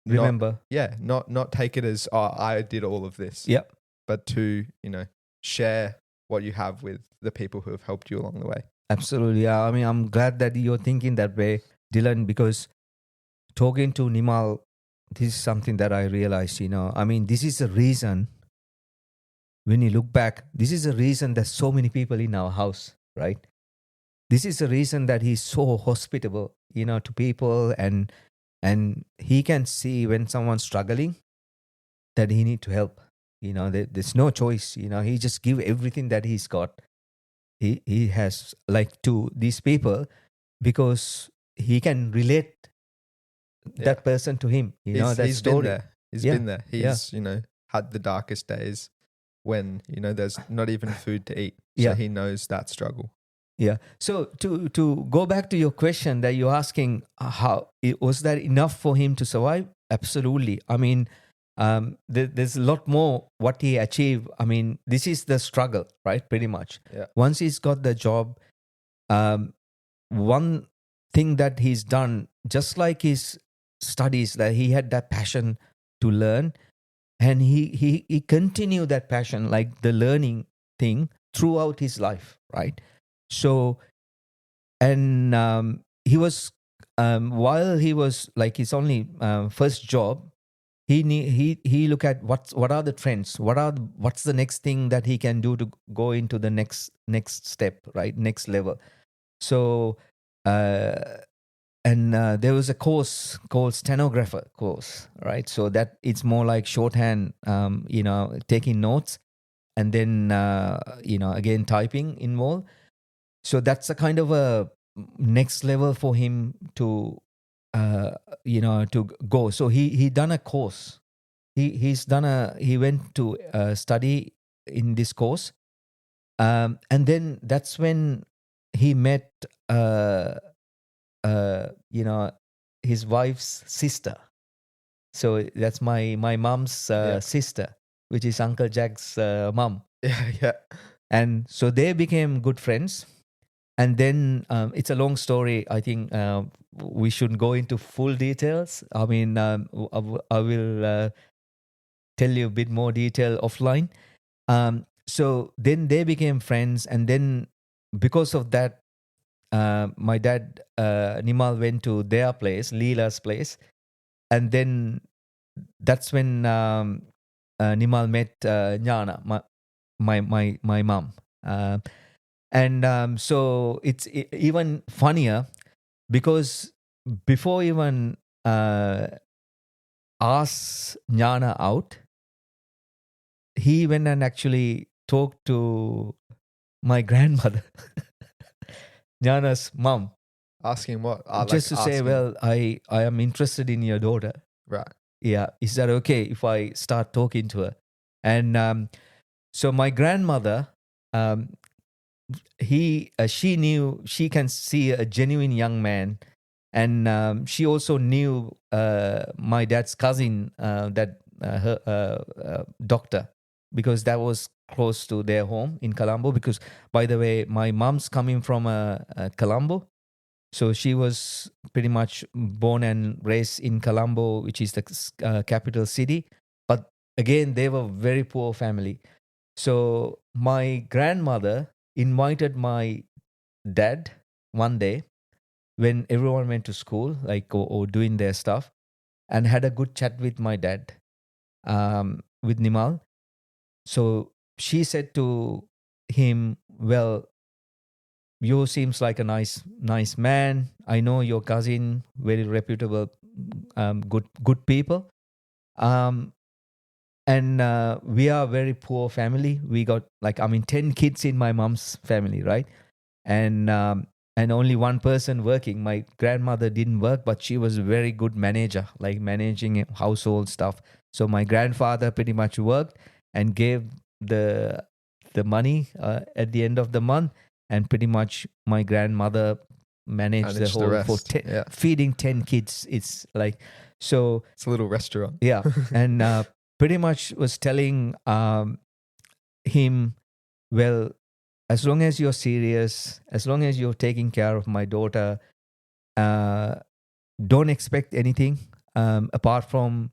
remember, not take it as, oh, I did all of this. Yep. But to, you know, share what you have with the people who have helped you along the way. Absolutely. Yeah. I mean, I'm glad that you're thinking that way, Dylan, because talking to Nimal, this is something that I realized, you know, I mean, this is the reason, when you look back, this is the reason there's so many people in our house, right? This is the reason that he's so hospitable, you know, to people, and he can see when someone's struggling that he need to help. You know, there's no choice. You know, he just give everything that he's got. He has, like, to these people, because he can relate that person to him. You know, that he's story. Been there. He's been there. He's you know, had the darkest days when, you know, there's not even food to eat. So he knows that struggle. Yeah. So to go back to your question that you're asking, how was that enough for him to survive? Absolutely. I mean, there's a lot more what he achieved. I mean, this is the struggle, right? Pretty much. Yeah. Once he's got the job, one thing that he's done, just like his studies, that he had that passion to learn, and he continued that passion, like the learning thing, throughout his life, right? So, and he was, while he was like his only first job, he look at what are the trends, what's the next thing that he can do to go into the next step, right? Next level. So and there was a course called stenographer course, right? So that it's more like shorthand, taking notes, and then again typing involved. So that's a kind of a next level for him to to go. So he done a course. He went to study in this course, and then that's when he met you know his wife's sister. So that's my mom's Yeah. sister, which is Uncle Jack's mom. Yeah, yeah. And so they became good friends. And then it's a long story. I think we shouldn't go into full details. I mean, I will tell you a bit more detail offline. So then they became friends, and then because of that, my dad Nimal went to their place, Leela's place, and then that's when Nimal met Nyana, my mom. And so it's even funnier because before even asked Nyana out, he went and actually talked to my grandmother, Nyana's mom, Asking what? just to say, well, I am interested in your daughter. Right. Yeah, is that okay if I start talking to her? And so my grandmother, she knew she can see a genuine young man, and she also knew my dad's cousin, that her doctor, because that was close to their home in Colombo. Because, by the way, my mom's coming from Colombo, so she was pretty much born and raised in Colombo, which is the capital city. But again, they were very poor family. So my grandmother invited my dad one day when everyone went to school, like or doing their stuff, and had a good chat with my dad, with Nimal. So she said to him, "Well, you seems like a nice man. I know your cousin, very reputable, good people. Um, and we are a very poor family. We got 10 kids in my mom's family, right? And only one person working. My grandmother didn't work, but she was a very good manager, like managing household stuff. So my grandfather pretty much worked and gave the money at the end of the month, and pretty much my grandmother managed the Manage the whole rest. Yeah. feeding 10 kids. It's like, so It's a little restaurant. yeah. And pretty much was telling him, well, as long as you're serious, as long as you're taking care of my daughter, uh, don't expect anything apart from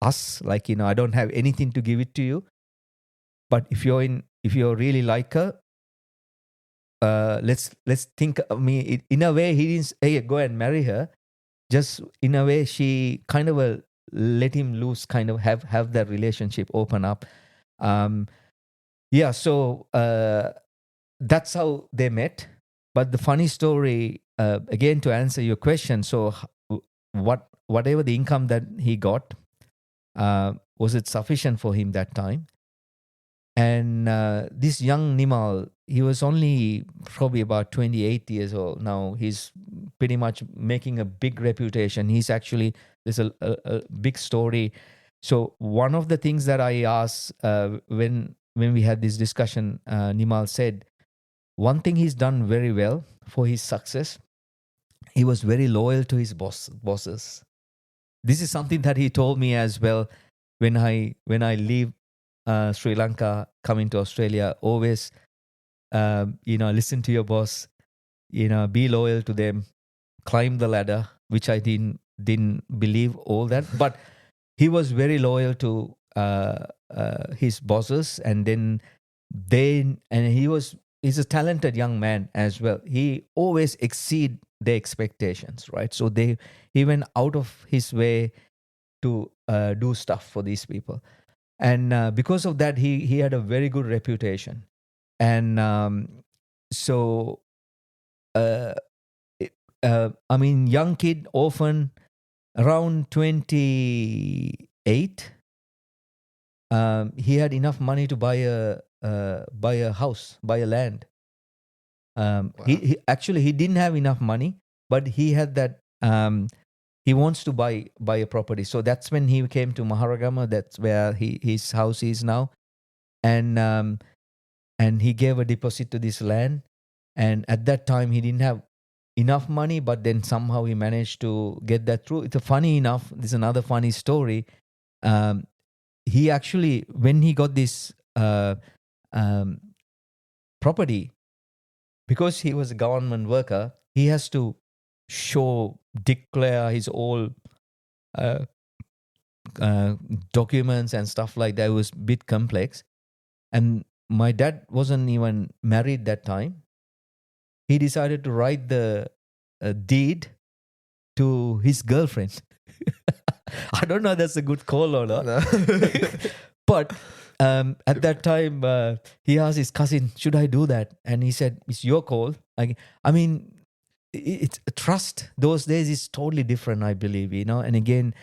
us. Like, I don't have anything to give it to you. But if you're really like her, let's think. I mean, in a way, he didn't say, hey, go and marry her. Just in a way, she kind of let him loose, kind of have that relationship open up. Yeah, so that's how they met. But the funny story, again, to answer your question, so whatever the income that he got, was it sufficient for him that time? And this young Nimal, he was only probably about 28 years old. Now he's pretty much making a big reputation. There's a big story. So one of the things that I asked when we had this discussion, Nimal said, one thing he's done very well for his success, he was very loyal to his bosses. This is something that he told me as well when I leave Sri Lanka, coming to Australia. Always, listen to your boss. Be loyal to them. Climb the ladder, which I didn't believe all that, but he was very loyal to his bosses, and then he's a talented young man as well. He always exceed their expectations, right? So he went out of his way to do stuff for these people, and because of that, he had a very good reputation. And so I mean, young kid, orphan, around 28. He had enough money to buy a house, buy a land. Wow. He actually he didn't have enough money, but he had that. He wants to buy a property, so that's when he came to Maharagama. That's where his house is now, and he gave a deposit to this land. And at that time, he didn't have enough money, but then somehow he managed to get that through. It's a funny enough. This is another funny story. Um, he actually, when he got this um, property, because he was a government worker, he has to declare his all uh, uh, documents and stuff like that. It was a bit complex. And my dad wasn't even married that time. He decided to write the deed to his girlfriend. I don't know if that's a good call or not. No. But at that time, he asked his cousin, should I do that? And he said, it's your call. I mean, it's trust. Those days is totally different, I believe, And again,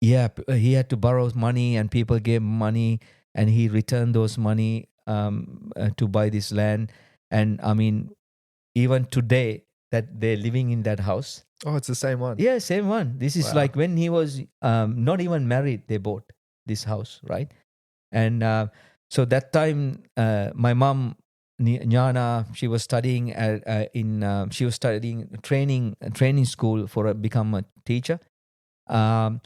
he had to borrow money and people gave money and he returned those money to buy this land. And I mean, even today that they're living in that house. Oh, it's the same one. Yeah, same one. This is Wow. like when he was not even married, they bought this house, right? And so that time, my mom, Nyana, she was studying she was studying training school for become a teacher. And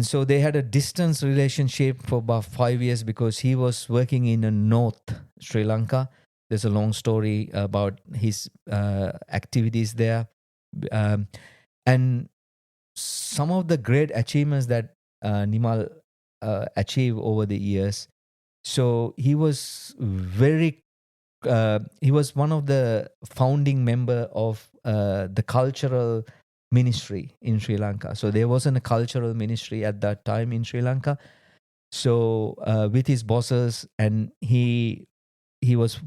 so they had a distance relationship for about 5 years because he was working in North Sri Lanka. There's a long story about his activities there. And some of the great achievements that Nimal achieved over the years. So he was he was one of the founding member of the cultural ministry in Sri Lanka. So there wasn't a cultural ministry at that time in Sri Lanka. So with his bosses, and he was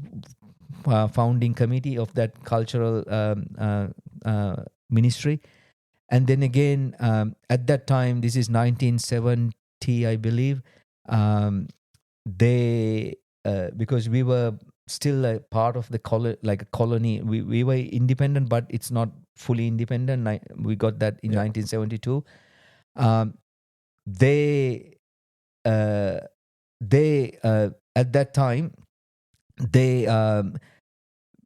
founding committee of that cultural ministry. And then again, at that time, this is 1970, I believe. They because we were still a part of the like a colony. We were independent, but it's not fully independent. We got that in 1972. They at that time they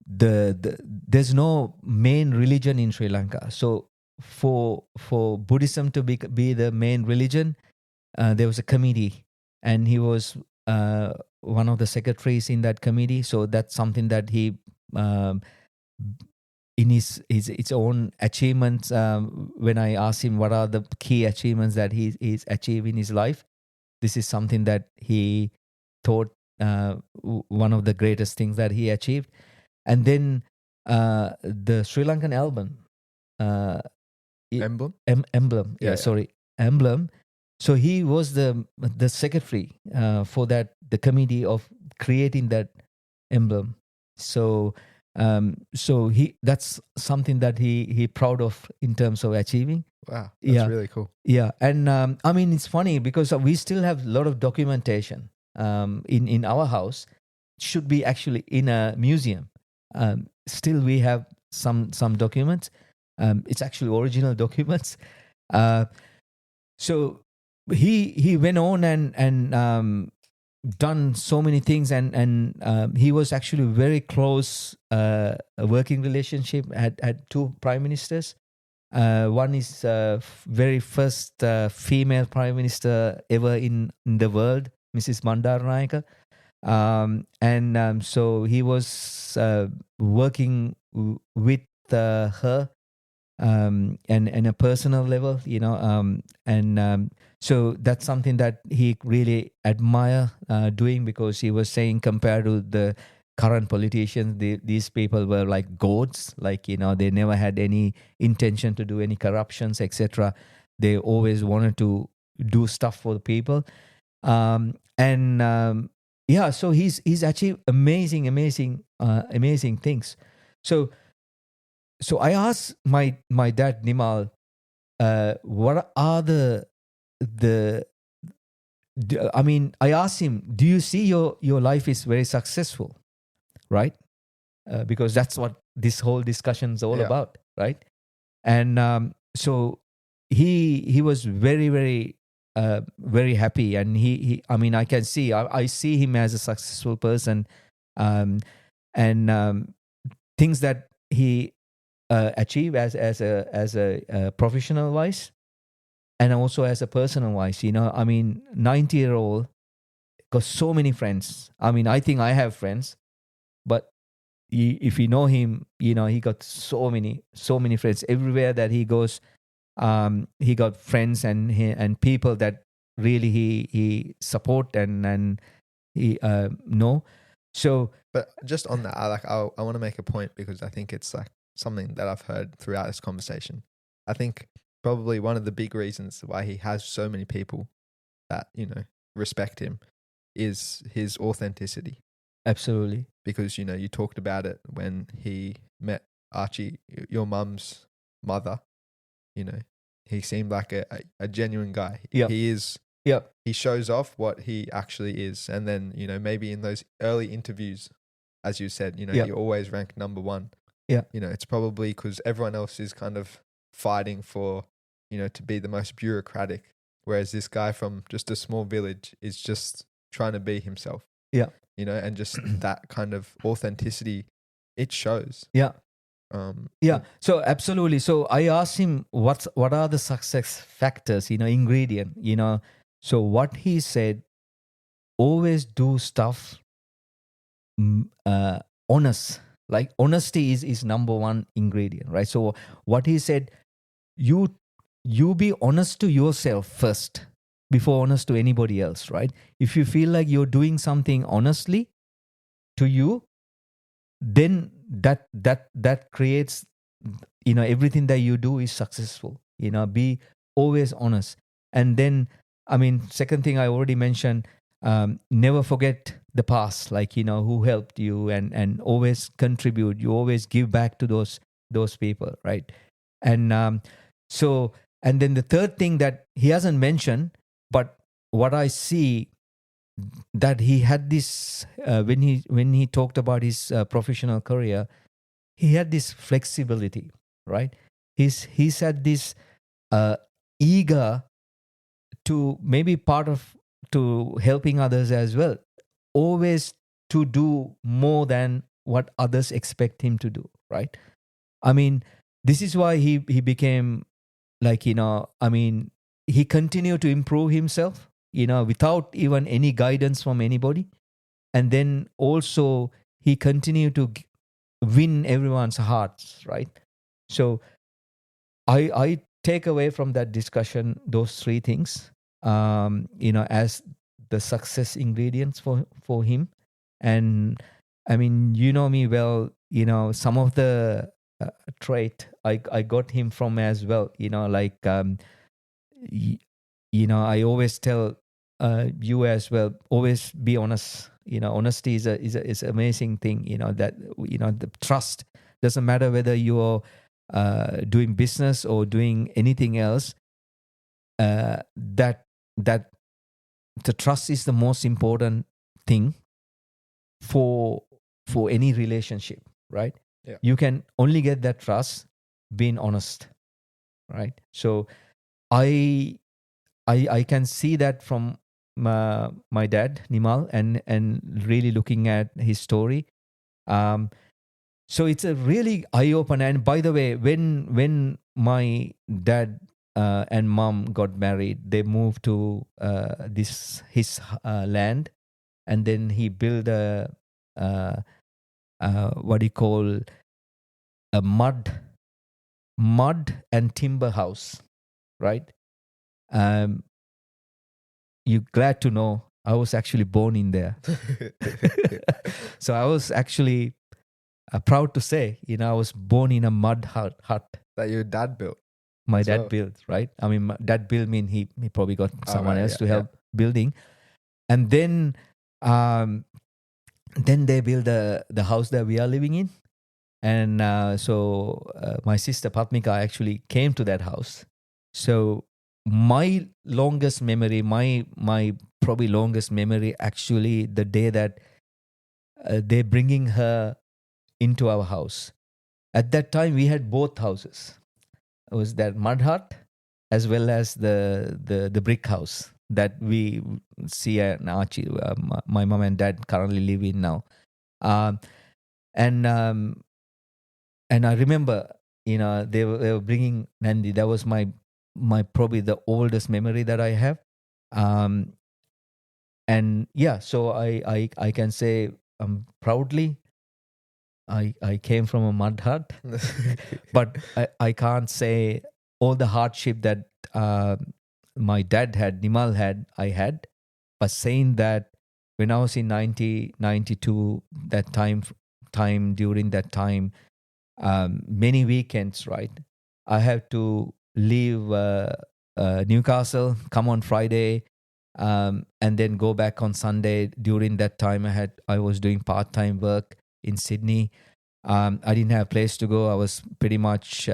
there's no main religion in Sri Lanka. So for Buddhism to be the main religion, there was a committee, and he was one of the secretaries in that committee. So that's something that he in his own achievements. When I asked him what are the key achievements that he's achieved in his life, this is something that he thought one of the greatest things that he achieved. And then the Sri Lankan emblem. Emblem. Yeah, sorry, emblem. So he was the secretary for the committee of creating that emblem. So that's something that he proud of in terms of achieving. Wow, that's really cool. Yeah, and I mean, it's funny because we still have a lot of documentation in our house. Should be actually in a museum. Still, we have some documents. It's actually original documents. So he went on and done so many things, and he was actually very close a working relationship. Had two prime ministers. One is very first female prime minister ever in the world, Mrs. Bandaranaike. So he was working with her and a personal level, so that's something that he really admire doing, because he was saying compared to the current politicians, these people were like goats, they never had any intention to do any corruptions, etc. They always wanted to do stuff for the people. So he's achieved amazing things. So so I asked my dad Nimal, what are the I mean, I asked him, do you see your life is very successful, right? Because that's what this whole discussion is all Yeah. about, right? And so he was very happy, and he I mean, I can see, I see him as a successful person, um, and things that he achieve as a professional wise, and also as a personal wise. I mean, 90-year-old got so many friends. I mean, I think I have friends, but if you know him, he got so many friends everywhere that he goes. He got friends and people that really he support and he know. So But just on that, I want to make a point because I think it's like something that I've heard throughout this conversation. I think probably one of the big reasons why he has so many people that, respect him is his authenticity. absolutely, Because, you talked about it when he met Archie, your mum's mother, he seemed like a genuine guy. Yeah. He is. yeah, He shows off what he actually is. And then, maybe in those early interviews, as you said, Yeah. he always ranked number one. Yeah. It's probably because everyone else is kind of fighting for, to be the most bureaucratic. Whereas this guy from just a small village is just trying to be himself. Yeah. And just that kind of authenticity, it shows. yeah. Um, Yeah, so absolutely. So I asked him what are the success factors, ingredient, So what he said, always do stuff honest. Like honesty is number one ingredient, right? So what he said, you be honest to yourself first before honest to anybody else, right? If you feel like you're doing something honestly to you, then that creates, everything that you do is successful. Be always honest. And then, I mean, second thing I already mentioned, never forget the past, like, who helped you, and always contribute. You always give back to those people, right? And so, and then the third thing that he hasn't mentioned, but what I see, that he had this, when he talked about his professional career, he had this flexibility, right? He's had this eager to maybe part of to helping others as well, always to do more than what others expect him to do, right? I mean, this is why he became, like, I mean, he continued to improve himself, without even any guidance from anybody. And then also he continued to win everyone's hearts, right? So I take away from that discussion those three things, as the success ingredients for him. And I mean, you know me well, some of the trait I got him from as well, like, I always tell you as well, always be honest. Honesty is an amazing thing, that, the trust doesn't matter whether you're doing business or doing anything else, that the trust is the most important thing for any relationship, right? Yeah. You can only get that trust being honest, right? So I can see that from my dad Nimal, and really looking at his story. So it's a really eye opener. And by the way, when my dad and mom got married, they moved to his land, and then he built a what do you call, a mud and timber house, right? Um, you glad to know I was actually born in there. So I was actually proud to say, I was born in a mud hut. That your dad built. My as dad well. built, right? I mean, my dad built mean he probably got someone right, else yeah, to help building. And then they built the house that we are living in. And my sister Patmika actually came to that house. So my longest memory, my probably longest memory, actually the day that they bringing her into our house. At that time, we had both houses. It was that mud hut as well as the brick house that we see and Archie, my mom and dad currently live in now. Um, and and I remember, they were bringing Nandi. That was my probably the oldest memory that I have. Um, and yeah, so I can say proudly I came from a mud hut, but I can't say all the hardship that my dad had, Nimal had, I had. But saying that when I was in 1992, that time during that time, many weekends, right? I have to leave Newcastle, come on Friday, and then go back on Sunday. During that time, I was doing part-time work in Sydney. I didn't have a place to go. I was pretty much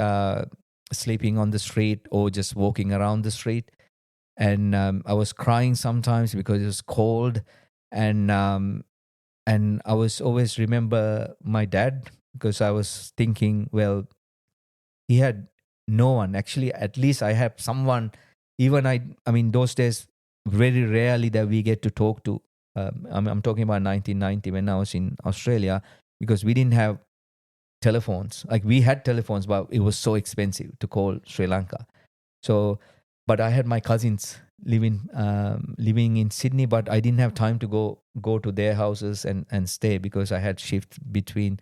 sleeping on the street or just walking around the street. And I was crying sometimes because it was cold. And I was always remember my dad, because I was thinking, well, he had no one. Actually, at least I have someone. Even I mean, those days, very rarely that we get to talk to. I'm talking about 1990 when I was in Australia, because we didn't have telephones. Like, we had telephones, but it was so expensive to call Sri Lanka. So, but I had my cousins living in Sydney, but I didn't have time to go to their houses and stay because I had shift between.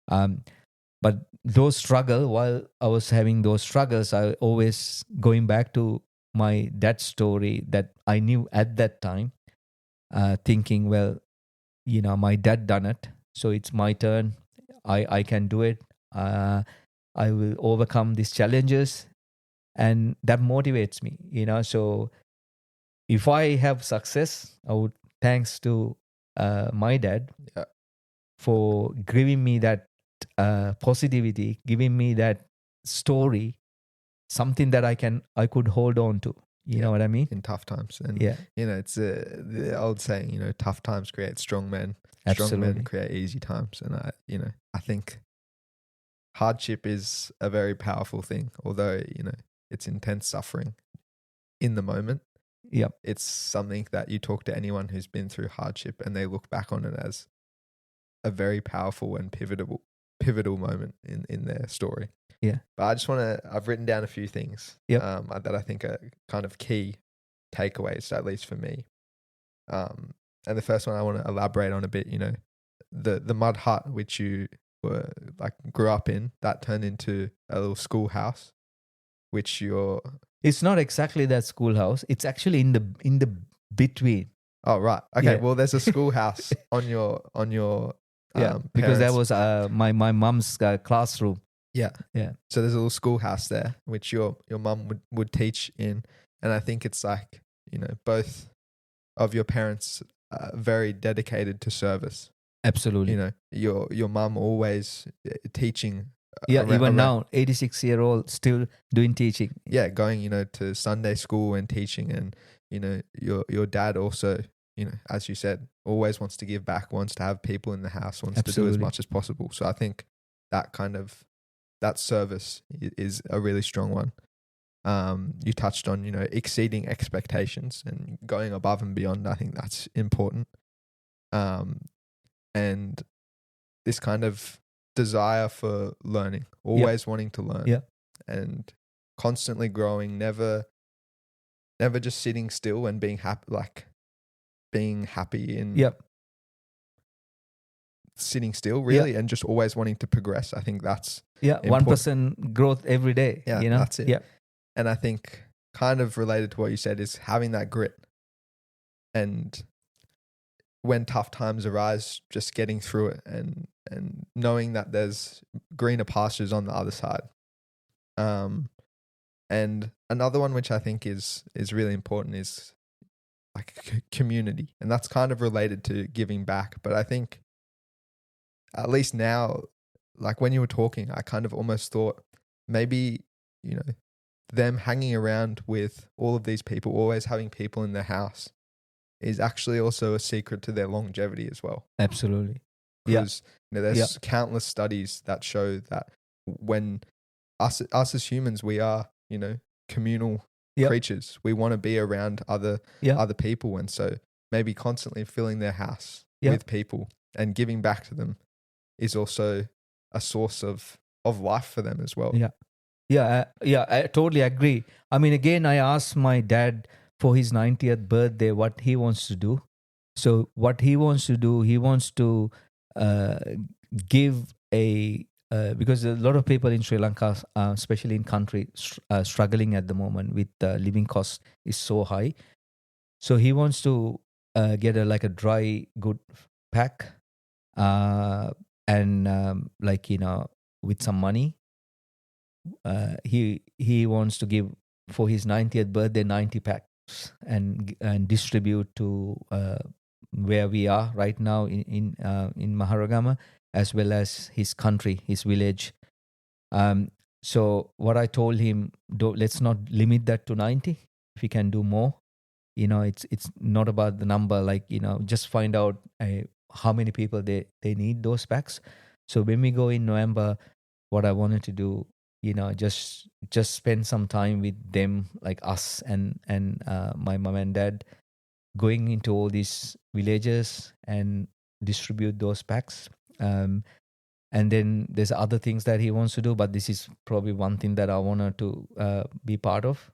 But those struggle, while I was having those struggles, I always going back to my dad's story that I knew at that time, thinking, well, my dad done it, so it's my turn. I can do it. I will overcome these challenges, and that motivates me. So if I have success, I would thanks to my dad for giving me that positivity, giving me that story, something that I could hold on to. You know what I mean? In tough times. And, Yeah, it's the old saying, tough times create strong men. Strong men absolutely. create easy times. And I think hardship is a very powerful thing, although, it's intense suffering in the moment. Yep. It's something that you talk to anyone who's been through hardship and they look back on it as a very powerful and pivotal moment in their story. Yeah. But I've written down a few things that I think are kind of key takeaways, at least for me. And the first one I want to elaborate on a bit, the mud hut, which you grew up in, that turned into a little schoolhouse, which It's not exactly that schoolhouse. It's actually in the between. Oh, right. Okay. Yeah. Well, there's a schoolhouse on your because that parents'. was my mom's classroom. Yeah. Yeah. So there's a little schoolhouse there, which your mum would teach in. And I think it's like, both of your parents are very dedicated to service. Absolutely. Your mum always teaching. Even now, 86-year-old still doing teaching. Yeah, going, to Sunday school and teaching. And, your dad also, as you said, always wants to give back, wants to have people in the house, wants to do as much as possible. So I think that service is a really strong one. You touched on, exceeding expectations and going above and beyond. I think that's important. And this kind of desire for learning, always wanting to learn, and constantly growing, never just sitting still and being happy in sitting still, really, and just always wanting to progress. I think that's 1% growth every day. Yeah, that's it. Yeah. And I think kind of related to what you said is having that grit, and when tough times arise, just getting through it and knowing that there's greener pastures on the other side. And another one which I think is really important is like community, and that's kind of related to giving back. But I think at least now, like when you were talking, I kind of almost thought maybe, them hanging around with all of these people, always having people in their house, is actually also a secret to their longevity as well. Absolutely. Because there's countless studies that show that when us as humans, we are, communal creatures. We want to be around other people. And so maybe constantly filling their house with people and giving back to them is also a source of life for them as well. I totally agree. I mean, again, I asked my dad for his 90th birthday what he wants to do. So what he wants to do, he wants to give because a lot of people in Sri Lanka, especially in country, struggling at the moment with living costs is so high. So he wants to get a dry good pack and with some money. He wants to give for his 90th birthday 90 packs and distribute to where we are right now in Maharagama, as well as his country, his village. So what I told him, let's not limit that to 90. If we can do more, it's not about the number. Just find out how many people they need those packs. So when we go in November, what I wanted to do, just spend some time with them, like us and my mom and dad, going into all these villages and distribute those packs. And then there's other things that he wants to do, but this is probably one thing that I wanted to be part of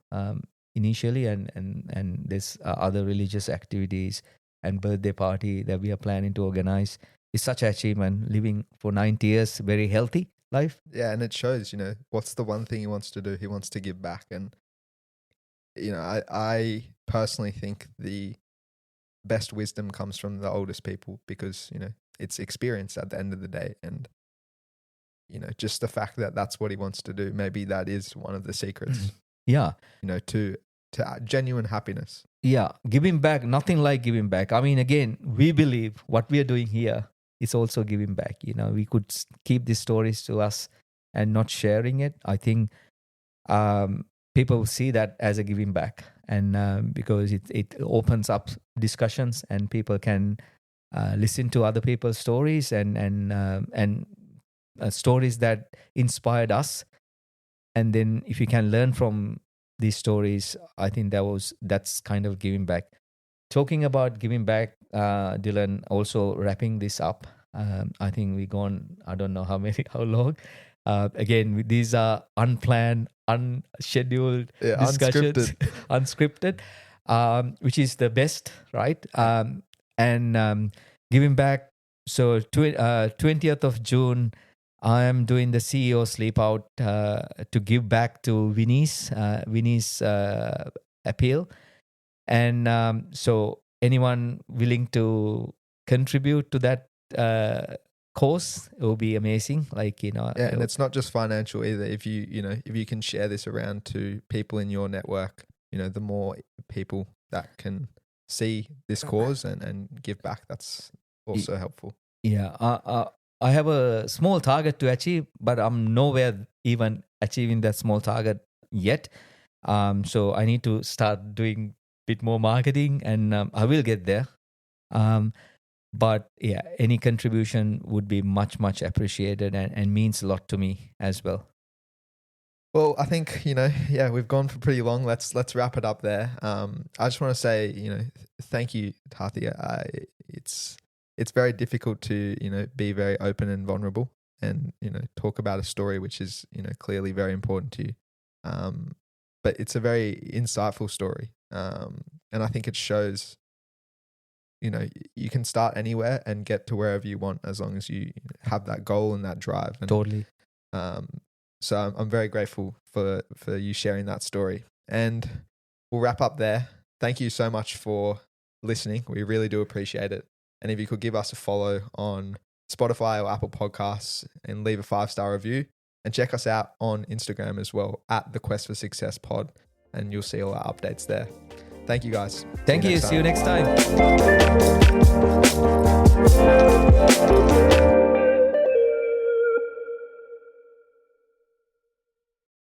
initially. And there's other religious activities and birthday party that we are planning to organize. It's such an achievement, living for 90 years, very healthy life. Yeah, and it shows, what's the one thing he wants to do? He wants to give back. And, I personally think the best wisdom comes from the oldest people because, it's experience at the end of the day. And, just the fact that that's what he wants to do, maybe that is one of the secrets. Yeah. To genuine happiness. Yeah. Giving back, nothing like giving back. I mean, again, we believe what we are doing here is also giving back. We could keep these stories to us and not sharing it. I think people see that as a giving back, and because it opens up discussions and people can listen to other people's stories and stories that inspired us. And then if you can learn from these stories, I think that's kind of giving back. Talking about giving back, Dylan, also wrapping this up. I think we've gone, I don't know how long. Again, these are unplanned, unscheduled discussions, unscripted, which is the best, right? And giving back. So 20th of June, I am doing the CEO sleep out to give back to Vinny's appeal. And so anyone willing to contribute to that course, it will be amazing. And it's not just financial either. If you can share this around to people in your network, the more people that can see this cause and give back, that's also helpful. Yeah. I have a small target to achieve, but I'm nowhere even achieving that small target yet. So I need to start doing a bit more marketing, and I will get there. But yeah, any contribution would be much, much appreciated and means a lot to me as well. Well, I think, we've gone for pretty long. Let's wrap it up there. I just want to say, thank you, Tathia. It's very difficult to, be very open and vulnerable and, talk about a story which is, clearly very important to you. But it's a very insightful story. And I think it shows, you can start anywhere and get to wherever you want as long as you have that goal and that drive. And, totally. So I'm very grateful for you sharing that story. And we'll wrap up there. Thank you so much for listening. We really do appreciate it. And if you could give us a follow on Spotify or Apple Podcasts and leave a 5-star review, and check us out on Instagram as well at The Quest for Success Pod, and you'll see all our updates there. Thank you guys. Thank you. See you next time.